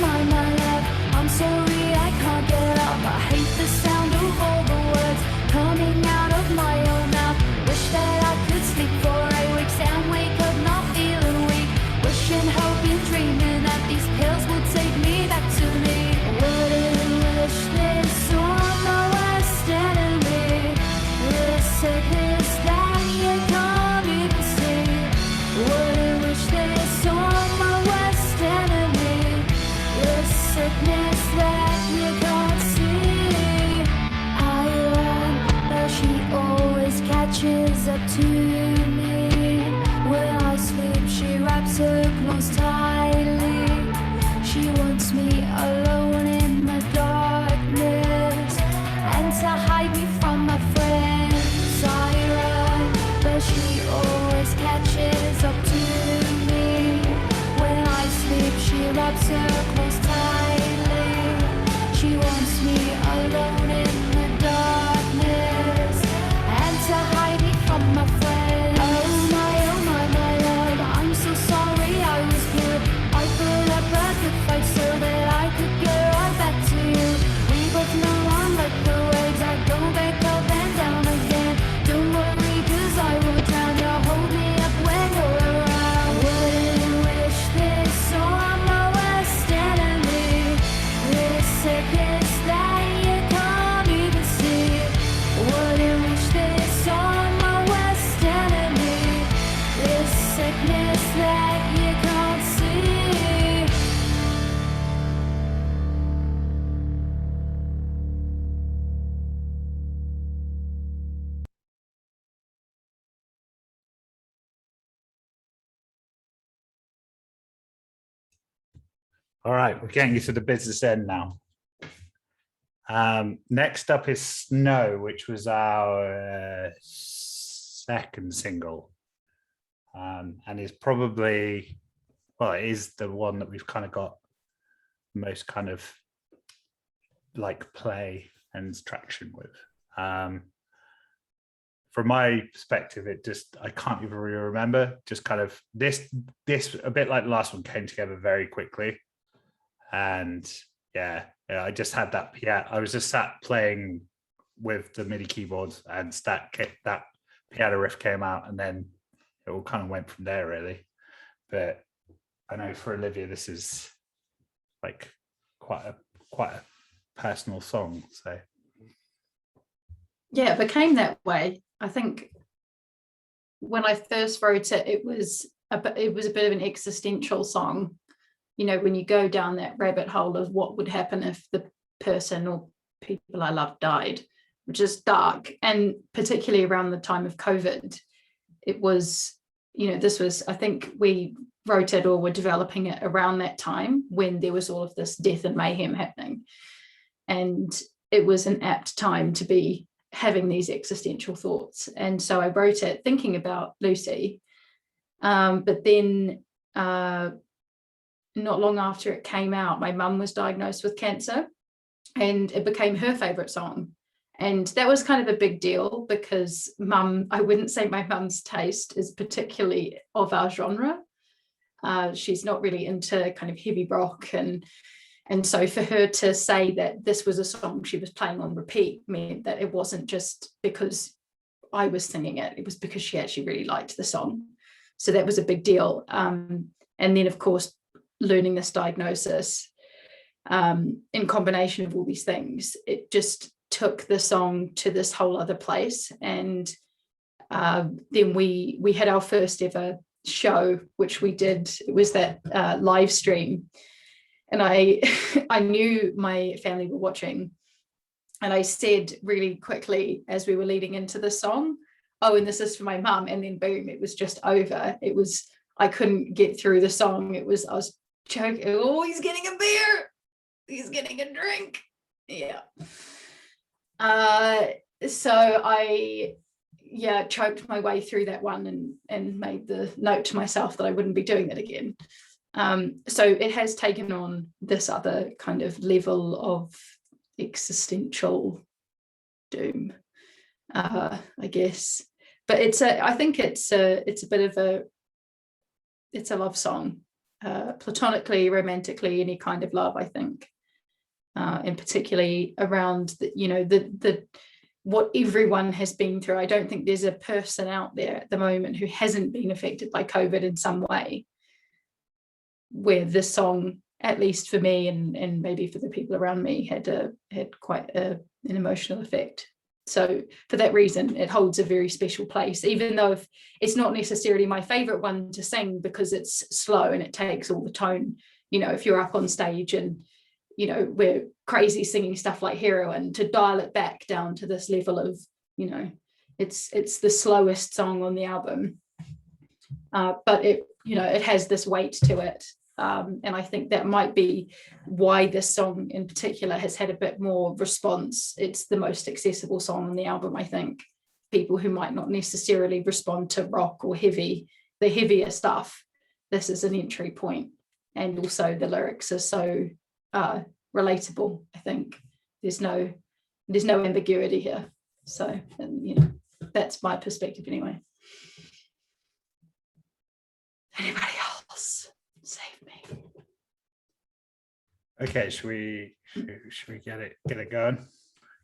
my love, I'm sorry I can't get up. I hate the sound of all the words coming out of my own mouth. Wish that I could sleep for 8 weeks and wake up not feeling weak. Wishing, hoping, dreaming that these pills will take me back to me. Wouldn't wish this on my worst enemy. This sickness that you can't even see. Wouldn't wish this on my worst enemy. This sickness that you can't see. I run, but she always catches up to me. When I sleep, she wraps her close tightly. She wants me alone in the darkness, and to hide me from my friends. I run, but she always catches up to me. When I sleep, she wraps her close tightly. She wants me alone in the darkness, and to hide me from my friends. Oh my love, I'm so sorry I was good. I put up a good fight so that I could get right back to you. We both know I'm like the waves that go back up and down again. Don't worry, 'cause I will drown. You'll hold me up when you're around. Wouldn't wish this on my worst enemy. This sickness that you can't even see. Wouldn't wish this on my worst enemy. This sickness that you can't see. All right, we're getting you to the business end now. Next up is Snow, which was our second single, and is probably, well, it is the one that we've kind of got most kind of like play and traction with. From my perspective, it just, I can't even really remember, just kind of this a bit like the last one came together very quickly. And yeah, I just had that piano. I was just sat playing with the MIDI keyboards, and that piano riff came out, and then it all kind of went from there, really. But I know for Olivia, this is like quite a personal song. So yeah, it became that way. I think when I first wrote it, it was a bit of an existential song. You know, when you go down that rabbit hole of what would happen if the person or people I love died, which is dark. And particularly around the time of COVID, it was, you know, this was, I think we wrote it or were developing it around that time when there was all of this death and mayhem happening. And it was an apt time to be having these existential thoughts. And so I wrote it thinking about Lucy. But then not long after it came out, my mum was diagnosed with cancer, and it became her favorite song. And that was kind of a big deal because I wouldn't say my mum's taste is particularly of our genre. She's not really into kind of heavy rock. And so for her to say that this was a song she was playing on repeat meant that it wasn't just because I was singing it, it was because she actually really liked the song. So that was a big deal. And then, of course, learning this diagnosis in combination of all these things, it just took the song to this whole other place. And then we had our first ever show, which we did. It was that live stream. And I knew my family were watching. And I said really quickly as we were leading into the song, oh, and this is for my mum. And then boom, it was just over. I couldn't get through the song. I was choking. Oh, he's getting a beer. He's getting a drink. Yeah. So I choked my way through that one and made the note to myself that I wouldn't be doing that again. So it has taken on this other kind of level of existential doom, I guess. But I think it's a love song, platonically, romantically, any kind of love, I think, and particularly around the what everyone has been through. I don't think there's a person out there at the moment who hasn't been affected by COVID in some way, where this song, at least for me and maybe for the people around me, had quite an emotional effect. So for that reason, it holds a very special place, even though it's not necessarily my favorite one to sing because it's slow and it takes all the tone. You know, if you're up on stage and, you know, we're crazy singing stuff like Heroine, to dial it back down to this level of, you know, it's the slowest song on the album. But it has this weight to it. And I think that might be why this song in particular has had a bit more response. It's the most accessible song on the album, I think. People who might not necessarily respond to rock or the heavier stuff, this is an entry point. And also the lyrics are so relatable, I think. There's no ambiguity here. So, that's my perspective anyway. Anybody else? Save me. Okay, should we get it going?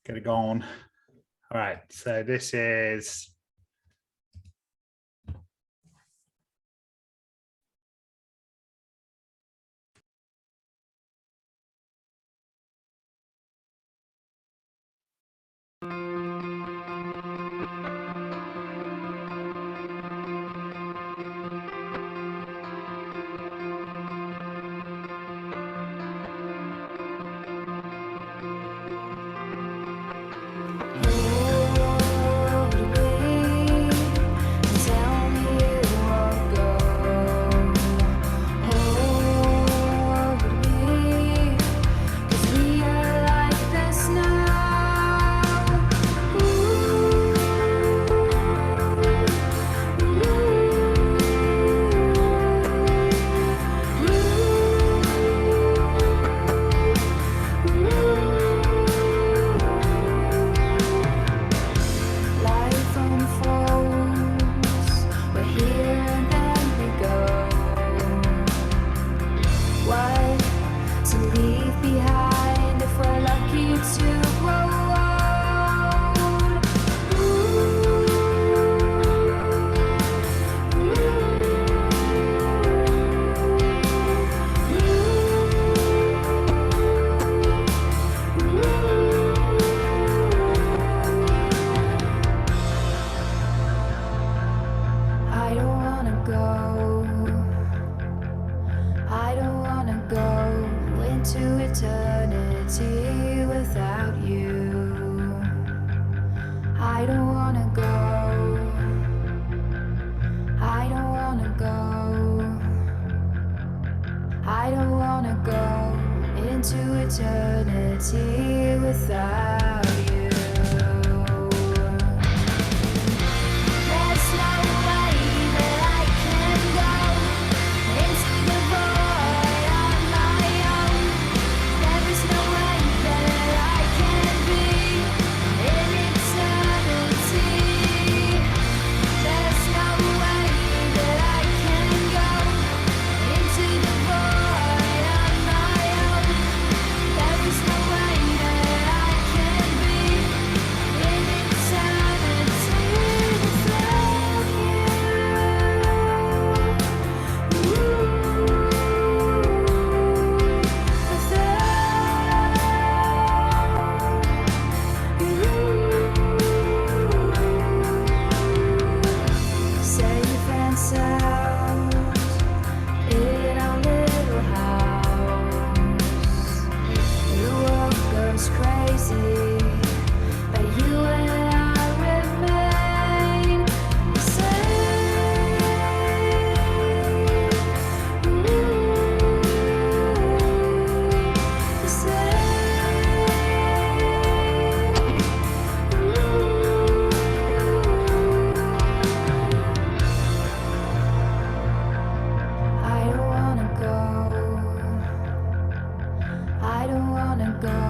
Get it going. All right, so this is eternity without you. There's no way that I can go into the void on my own. There is no way that I can be in eternity. There's no way that I can go into the void on my own. There is no way that I can be in eternity without you. Safe and sound in our little house. The world goes crazy, but you and I remain the same. The I don't wanna go. I don't wanna go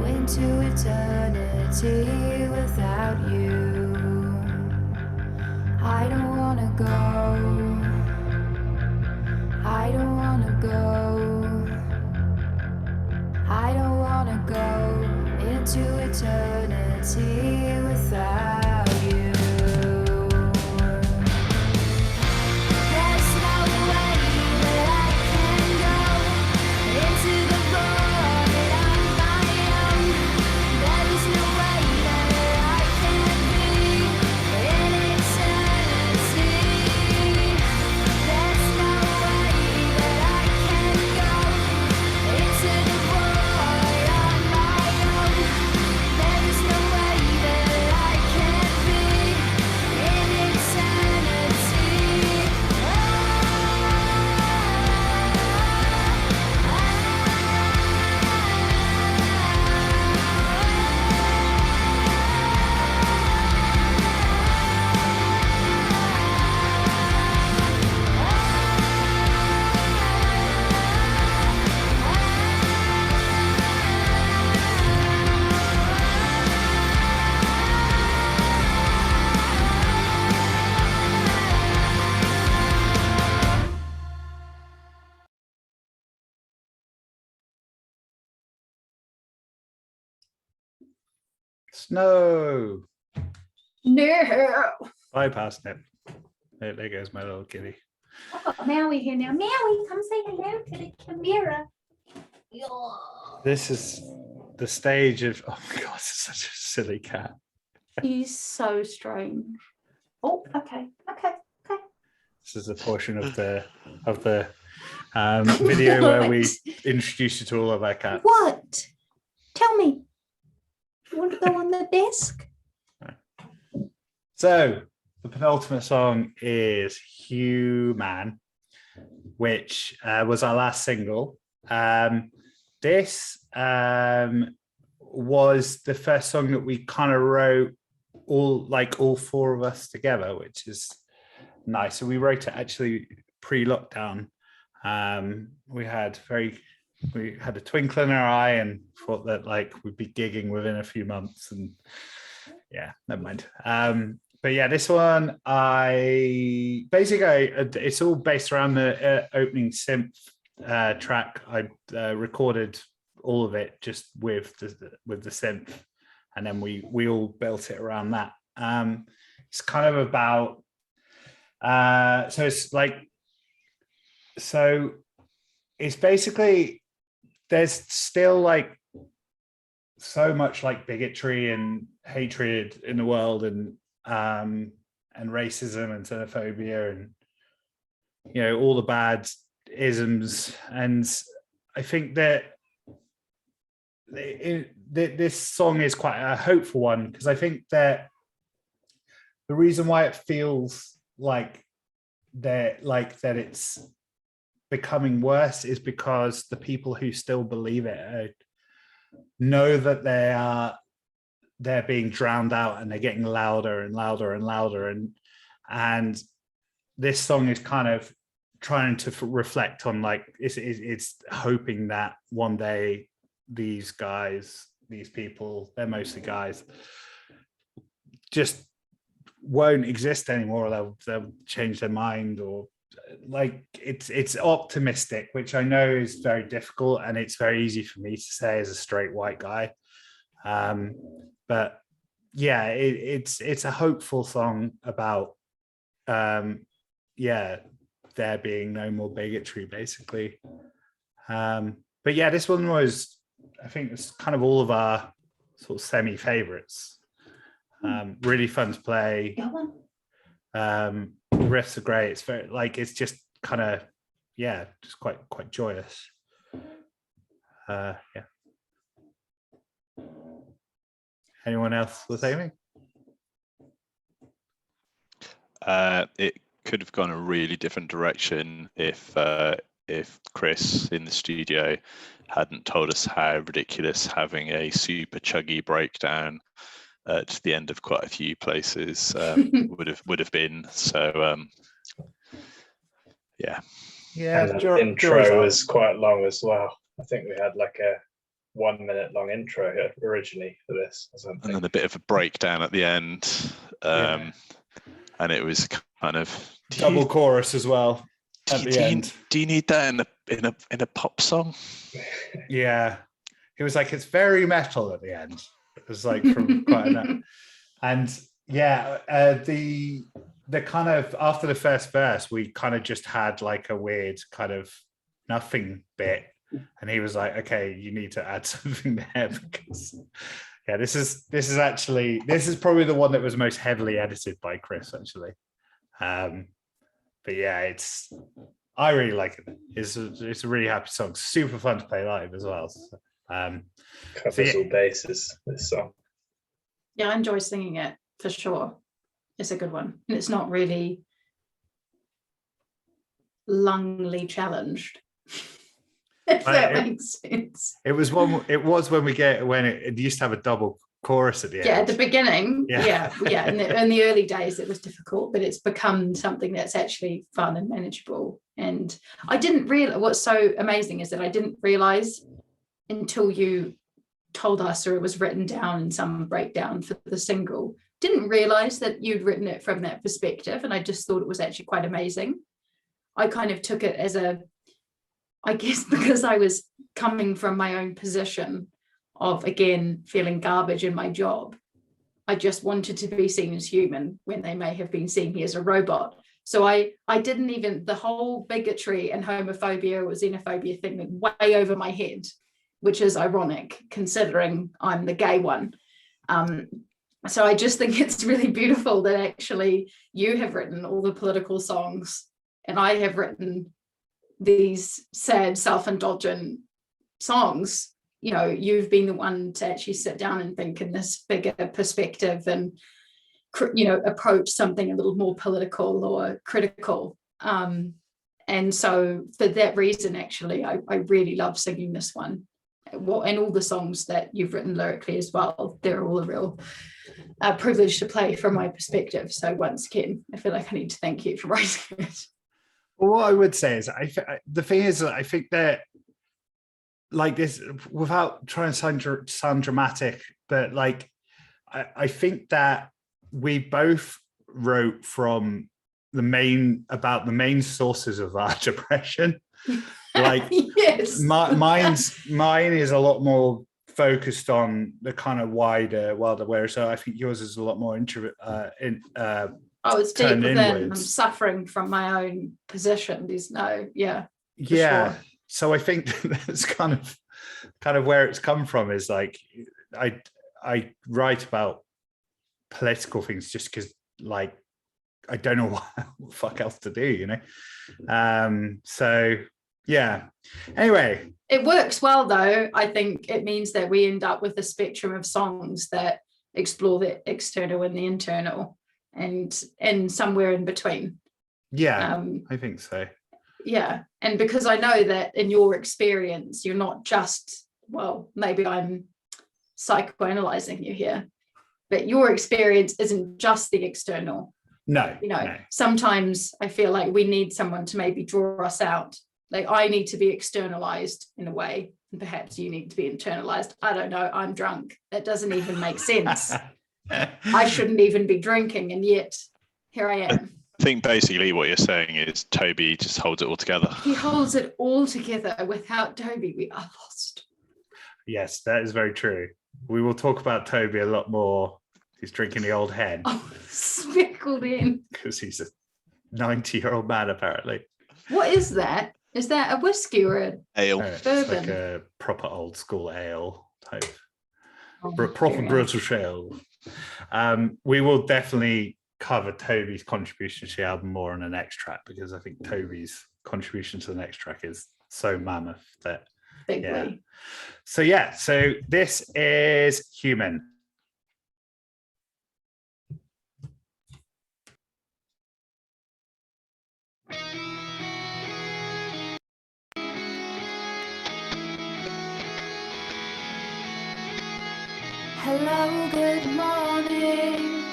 into eternity without you. I don't wanna go. I don't wanna go. I don't wanna go into eternity without you. There's no way that I can go into the void on my own. There is no way that I can be in eternity. There's no way that I can go into the void on my own. There is no way that I can be in eternity. Snow. No. Bypassed it. There goes my little kitty. I've got Maui here now. Maui, come say hello to the camera. This is the stage of, oh my God, this is such a silly cat. He's so strange. Oh, okay. This is a portion of the video where we introduce you to all of our cats. What? Tell me. You want to go on the desk? So the penultimate song is Human, which was our last single. This was the first song that we kind of wrote all four of us together, which is nice. So we wrote it actually pre-lockdown. We had a twinkle in our eye and thought that we'd be gigging within a few months, and yeah, never mind. But yeah, this one it's all based around the opening synth track. I recorded all of it just with the synth, and then we all built it around that. It's kind of about it's basically, there's still so much bigotry and hatred in the world, and racism and xenophobia, and all the bad isms. And I think that this song is quite a hopeful one, because I think that the reason why it feels like that it's becoming worse is because the people who still believe it know that they're being drowned out and they're getting louder and louder and louder, and this song is kind of trying to reflect on like it's hoping that one day these people, they're mostly guys, just won't exist anymore. They'll change their mind, or like it's optimistic, which I know is very difficult, and it's very easy for me to say as a straight white guy. But yeah, it's a hopeful song about there being no more bigotry, basically. But yeah, this one was, I think it's kind of all of our sort of semi-favorites. Really fun to play. Riffs are great. It's very like, it's just kind of, yeah, just quite joyous. Yeah. Anyone else the same? It could have gone a really different direction if Chris in the studio hadn't told us how ridiculous having a super chuggy breakdown at the end of quite a few places would have been. So yeah. And the intro was quite long as well. I think we had like a 1 minute long intro here originally for this or something. And then a bit of a breakdown at the end. And it was kind of double chorus as well at the end. Do you need that in a pop song? Yeah, it was like, it's very metal at the end. It was like from quite enough. And yeah, the kind of after the first verse, we kind of just had like a weird kind of nothing bit, and he was like, okay, you need to add something there, because yeah, this is probably the one that was most heavily edited by Chris, actually. But yeah, I really like it. It's a really happy song, super fun to play live as well. So, covers all bases, this song. Yeah, I enjoy singing it for sure. It's a good one, and it's not really lungly challenged. If that makes sense. It was when it used to have a double chorus at the end. Yeah, at the beginning. Yeah. In the early days, it was difficult, but it's become something that's actually fun and manageable. And I didn't realize, what's so amazing is that I didn't realize until you told us, or it was written down in some breakdown for the single, didn't realize that you'd written it from that perspective. And I just thought it was actually quite amazing. I kind of took it as I guess because I was coming from my own position of, again, feeling garbage in my job. I just wanted to be seen as human when they may have been seeing me as a robot. So I didn't even, the whole bigotry and homophobia or xenophobia thing went way over my head, which is ironic considering I'm the gay one. So I just think it's really beautiful that actually you have written all the political songs and I have written these sad, self-indulgent songs. You know, you've been the one to actually sit down and think in this bigger perspective and, you know, approach something a little more political or critical. And so for that reason, actually, I really love singing this one. And all the songs that you've written lyrically as well, they're all a real privilege to play from my perspective. So once again, I feel like I need to thank you for writing it. Well, what I would say is, the thing is, I think that, like this, without trying to sound dramatic, but like, I think that we both wrote from the main sources of our depression. Like, yes. mine is a lot more focused on the kind of wider world, whereas so I think yours is a lot more it's deep within. I'm suffering from my own position. There's no, sure. So I think that's kind of where it's come from, is like I write about political things just because, like, I don't know what the fuck else to do, you know. So yeah. Anyway, it works well though. I think it means that we end up with a spectrum of songs that explore the external and the internal, and somewhere in between. Yeah, I think so. Yeah, and because I know that in your experience, you're not just well, maybe I'm psychoanalyzing you here, but your experience isn't just the external. No, You know, no. sometimes I feel like we need someone to maybe draw us out. Like I need to be externalized in a way, and perhaps you need to be internalized. I don't know. I'm drunk. That doesn't even make sense. I shouldn't even be drinking, and yet here I am. I think basically what you're saying is Toby just holds it all together. He holds it all together. Without Toby, we are lost. Yes, that is very true. We will talk about Toby a lot more. He's drinking the old hen Oh, speckled in. because he's a 90-year-old man, apparently. What is that? Is that a whiskey or a Ale. It's like bourbon? a proper old school ale type. Oh, Proper dear. British ale. We will definitely cover Toby's contribution to the album more on the next track, because I think Toby's contribution to the next track is so mammoth that Bigly. so this is Human. Hello, good morning.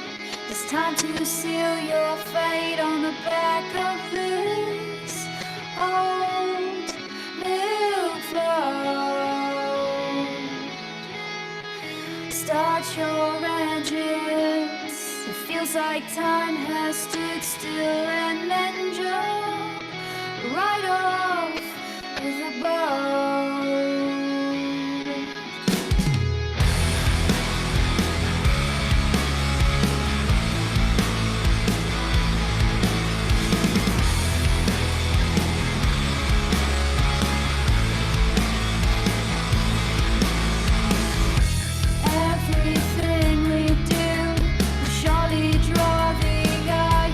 It's time to seal your fate on the back of this old milk float. Start your engines. It feels like time has stood still, and then jump right off the boat. Everything we do will surely draw the eye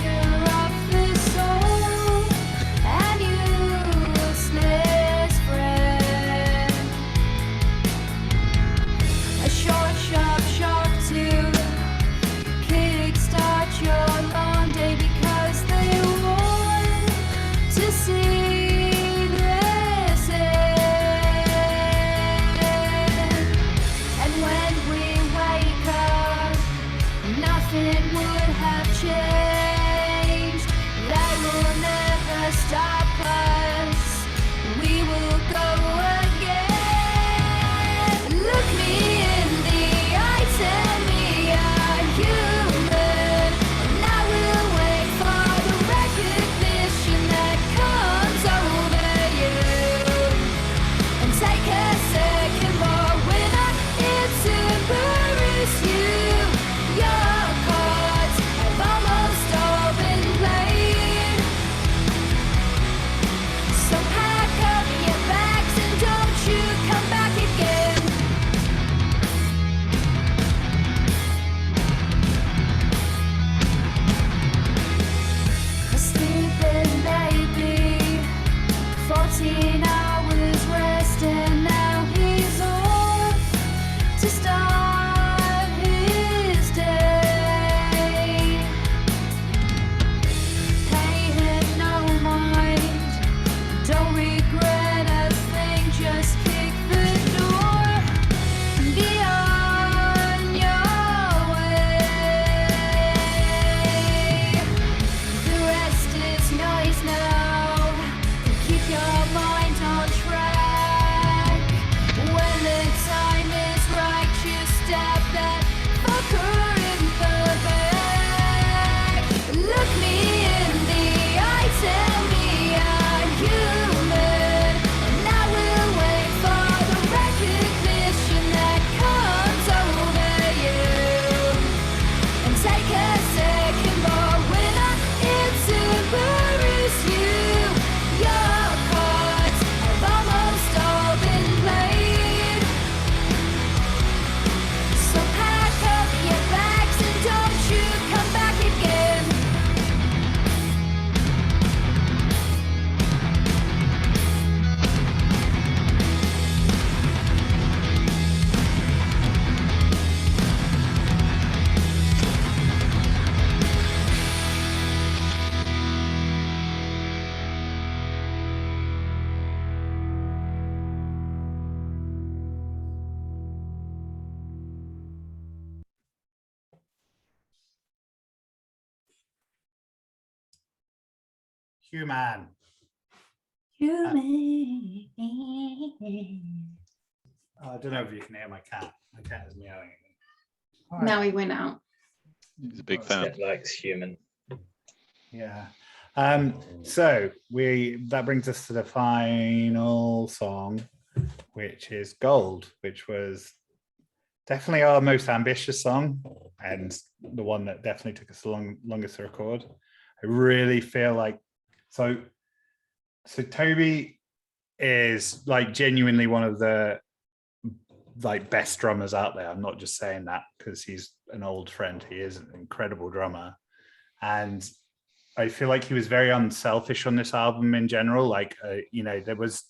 Human. I don't know if you can hear my cat. My cat is meowing. All Now right. he went out. He's a big fan. It likes human. Yeah. So that brings us to the final song, which is Gold, which was definitely our most ambitious song and the one that definitely took us the longest to record. I really feel like so Toby is like genuinely one of the like best drummers out there. I'm not just saying that because he's an old friend. He is an incredible drummer. And I feel like he was very unselfish on this album in general. Like, there was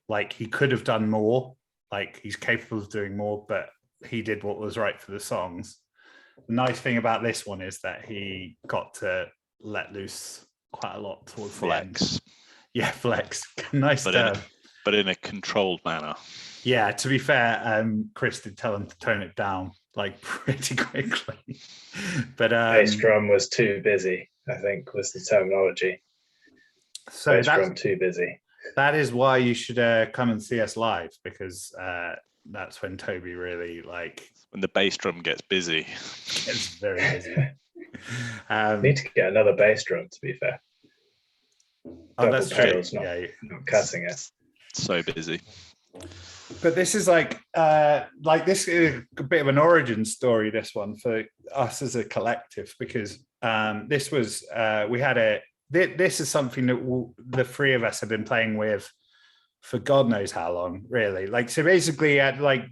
like, he could have done more. Like he's capable of doing more, but he did what was right for the songs. The nice thing about this one is that he got to let loose quite a lot towards Flex. the end. Yeah, flex. Nice term. But in a controlled manner. Yeah, to be fair, Chris did tell him to tone it down like pretty quickly. But Bass drum was too busy, I think was the terminology. So bass drum too busy. That is why you should come and see us live, because that's when Toby really when the bass drum gets busy. Gets very busy. Need to get another bass drum, to be fair. That's true. Not cutting it. So busy. But this is like this is a bit of an origin story, this one, for us as a collective, because this was this is something that the three of us have been playing with for God knows how long, really. So basically,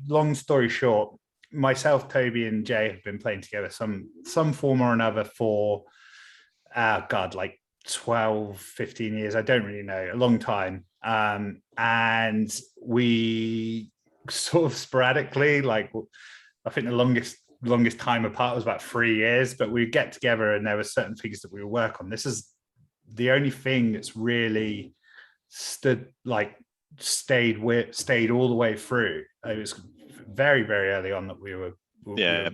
long story short, myself, Toby, and Jay have been playing together some form or another for 12, 15 years. I don't really know, a long time. And we sort of sporadically, I think the longest time apart was about 3 years, but we'd get together and there were certain things that we would work on. This is the only thing that's really stayed all the way through. It was very, very early on that we were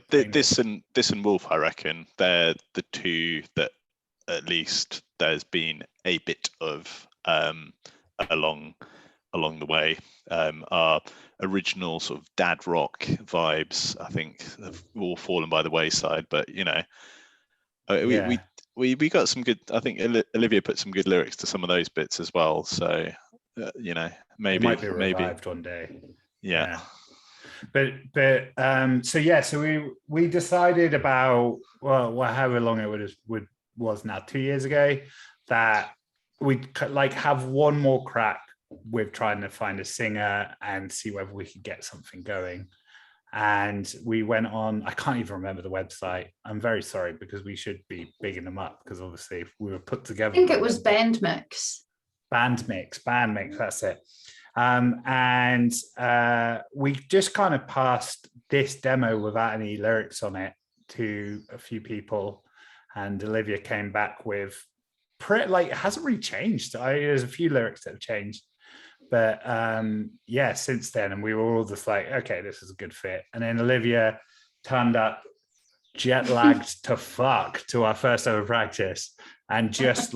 this and Wolf, I reckon they're the two that at least there's been a bit of along the way. Our original sort of dad rock vibes, I think, have all fallen by the wayside, but we got some good, I think Olivia put some good lyrics to some of those bits as well, so maybe it might be revived one day. Yeah. But so we decided about however long it was now, 2 years ago, that we'd have one more crack with trying to find a singer and see whether we could get something going. And we went on, I can't even remember the website. I'm very sorry, because we should be bigging them up, because obviously if we were put together. I think it was Bandmix. Bandmix, that's it. And we just kind of passed this demo without any lyrics on it to a few people, and Olivia came back with it hasn't really changed. There's a few lyrics that have changed, but since then, and we were all just like, okay, this is a good fit. And then Olivia turned up jet lagged to fuck to our first ever practice, and just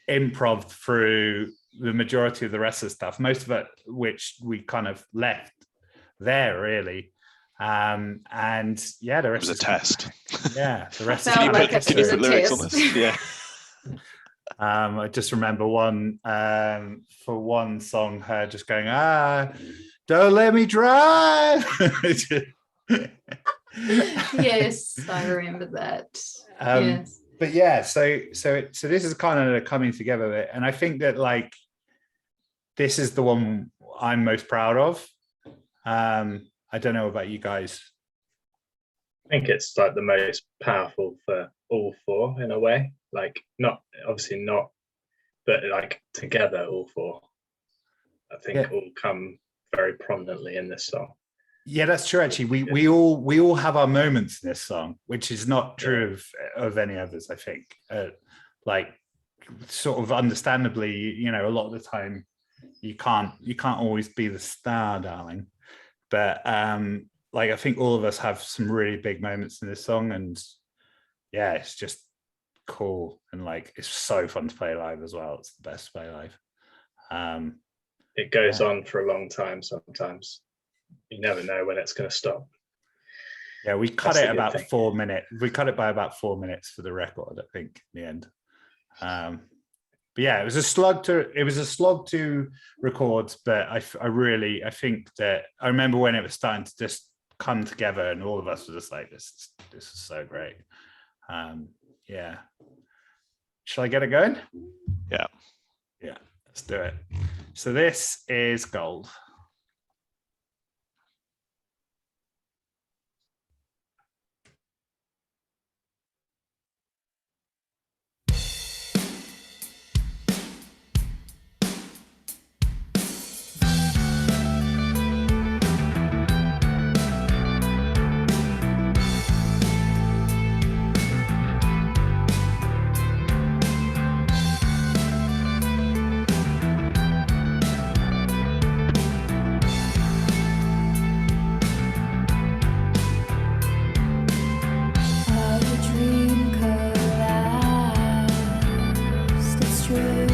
improv through the majority of the rest of the stuff, most of it which we kind of left there, really. The rest was a test. Yeah, the rest Sound of like it. it was a lyrics on test. this. Yeah. I just remember one for one song, her just going, don't let me drive. Yes, I remember that. Yes. But yeah, so this is kind of the coming together of it, and I think that this is the one I'm most proud of. I don't know about you guys. I think it's the most powerful for all four in a way. Not obviously not, but together all four, I think, all come very prominently in this song. Yeah, that's true. Actually, we all have our moments in this song, which is not true of any others. I think, sort of understandably, a lot of the time you can't always be the star, darling. But I think all of us have some really big moments in this song, and it's just cool, and like it's so fun to play live as well. It's the best to play live. It goes on for a long time sometimes. You never know when it's going to stop. Yeah, we cut That's it the good about thing. 4 minutes. We cut it by about 4 minutes for the record, I think, in the end. But yeah, it was a slog to record, but I think that I remember when it was starting to just come together, and all of us were just like, this is so great. Yeah. Shall I get it going? Yeah. Yeah, let's do it. So this is gold. Our dream collapsed, it's true.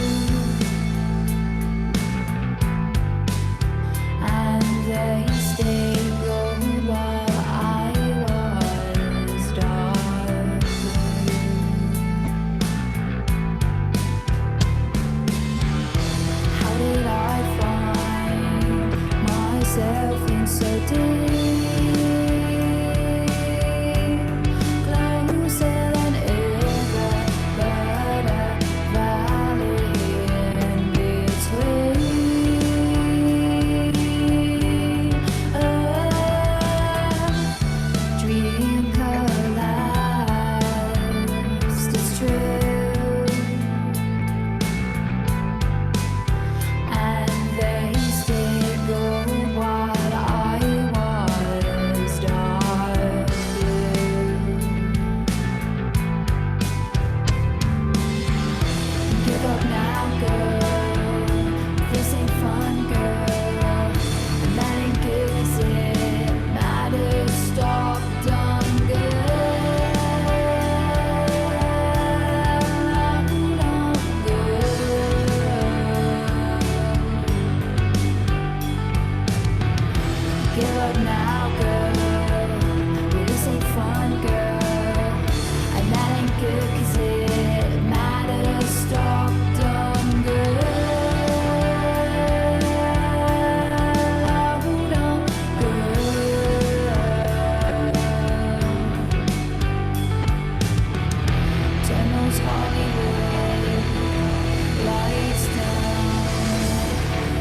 And they stayed gold while I was dark blue. How did I find myself in so deep? Closer than ever, but a valley in between. A dream collapsed, it's true. And they stayed gold while I was dark blue. Give up now, girl. This ain't fun, girl. And that ain't good 'cause it matters. Stop, done, Give up now, girl. This ain't fun, girl. And that ain't good 'cause it matters. Stop, done, Turn those Hollywood lights down.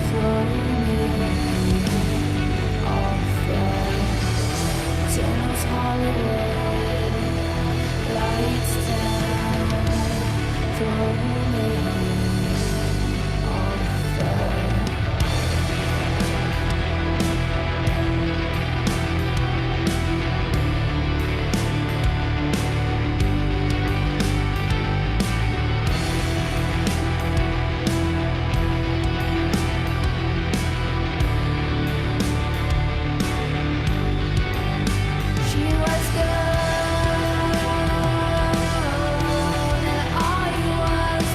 Throw me off the turn those Hollywood lights down. Throw me off the She was gold and I was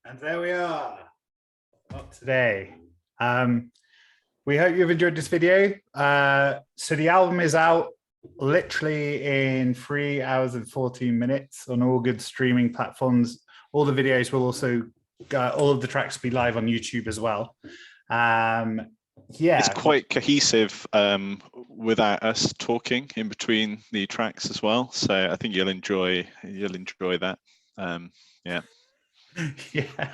And there we are. Not today. We hope you've enjoyed this video. So the album is out literally in 3 hours and 14 minutes on all good streaming platforms. All the videos will also all of the tracks will be live on YouTube as well. It's quite cohesive without us talking in between the tracks as well. So I think you'll enjoy that. Yeah. Yeah,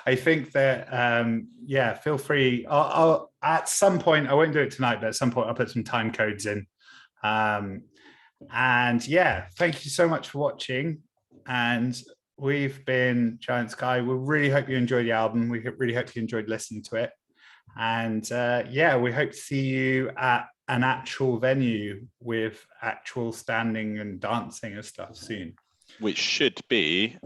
I think that feel free. I'll at some point, I won't do it tonight, but at some point I'll put some time codes in. And yeah, thank you so much for watching. And we've been Giant Sky. We really hope you enjoyed the album. We really hope you enjoyed listening to it. And we hope to see you at an actual venue with actual standing and dancing and stuff soon. Which should be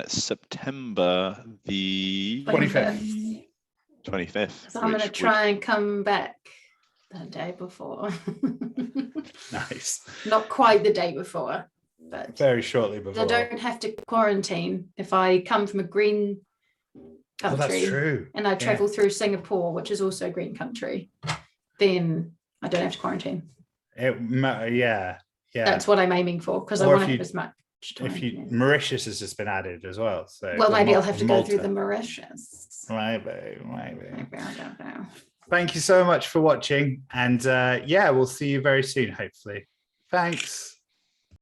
September the 25th. 25th. So I'm going to try and come back the day before. Nice. Not quite the day before, but very shortly before. I don't have to quarantine if I come from a green country. Oh, that's true. And I travel through Singapore, which is also a green country, then I don't have to quarantine. Yeah. That's what I'm aiming for, because I want to have as much time. Mauritius has just been added as well. So well, maybe I'll have to go through the Mauritius. Maybe. I don't know. Thank you so much for watching. And we'll see you very soon, hopefully. Thanks.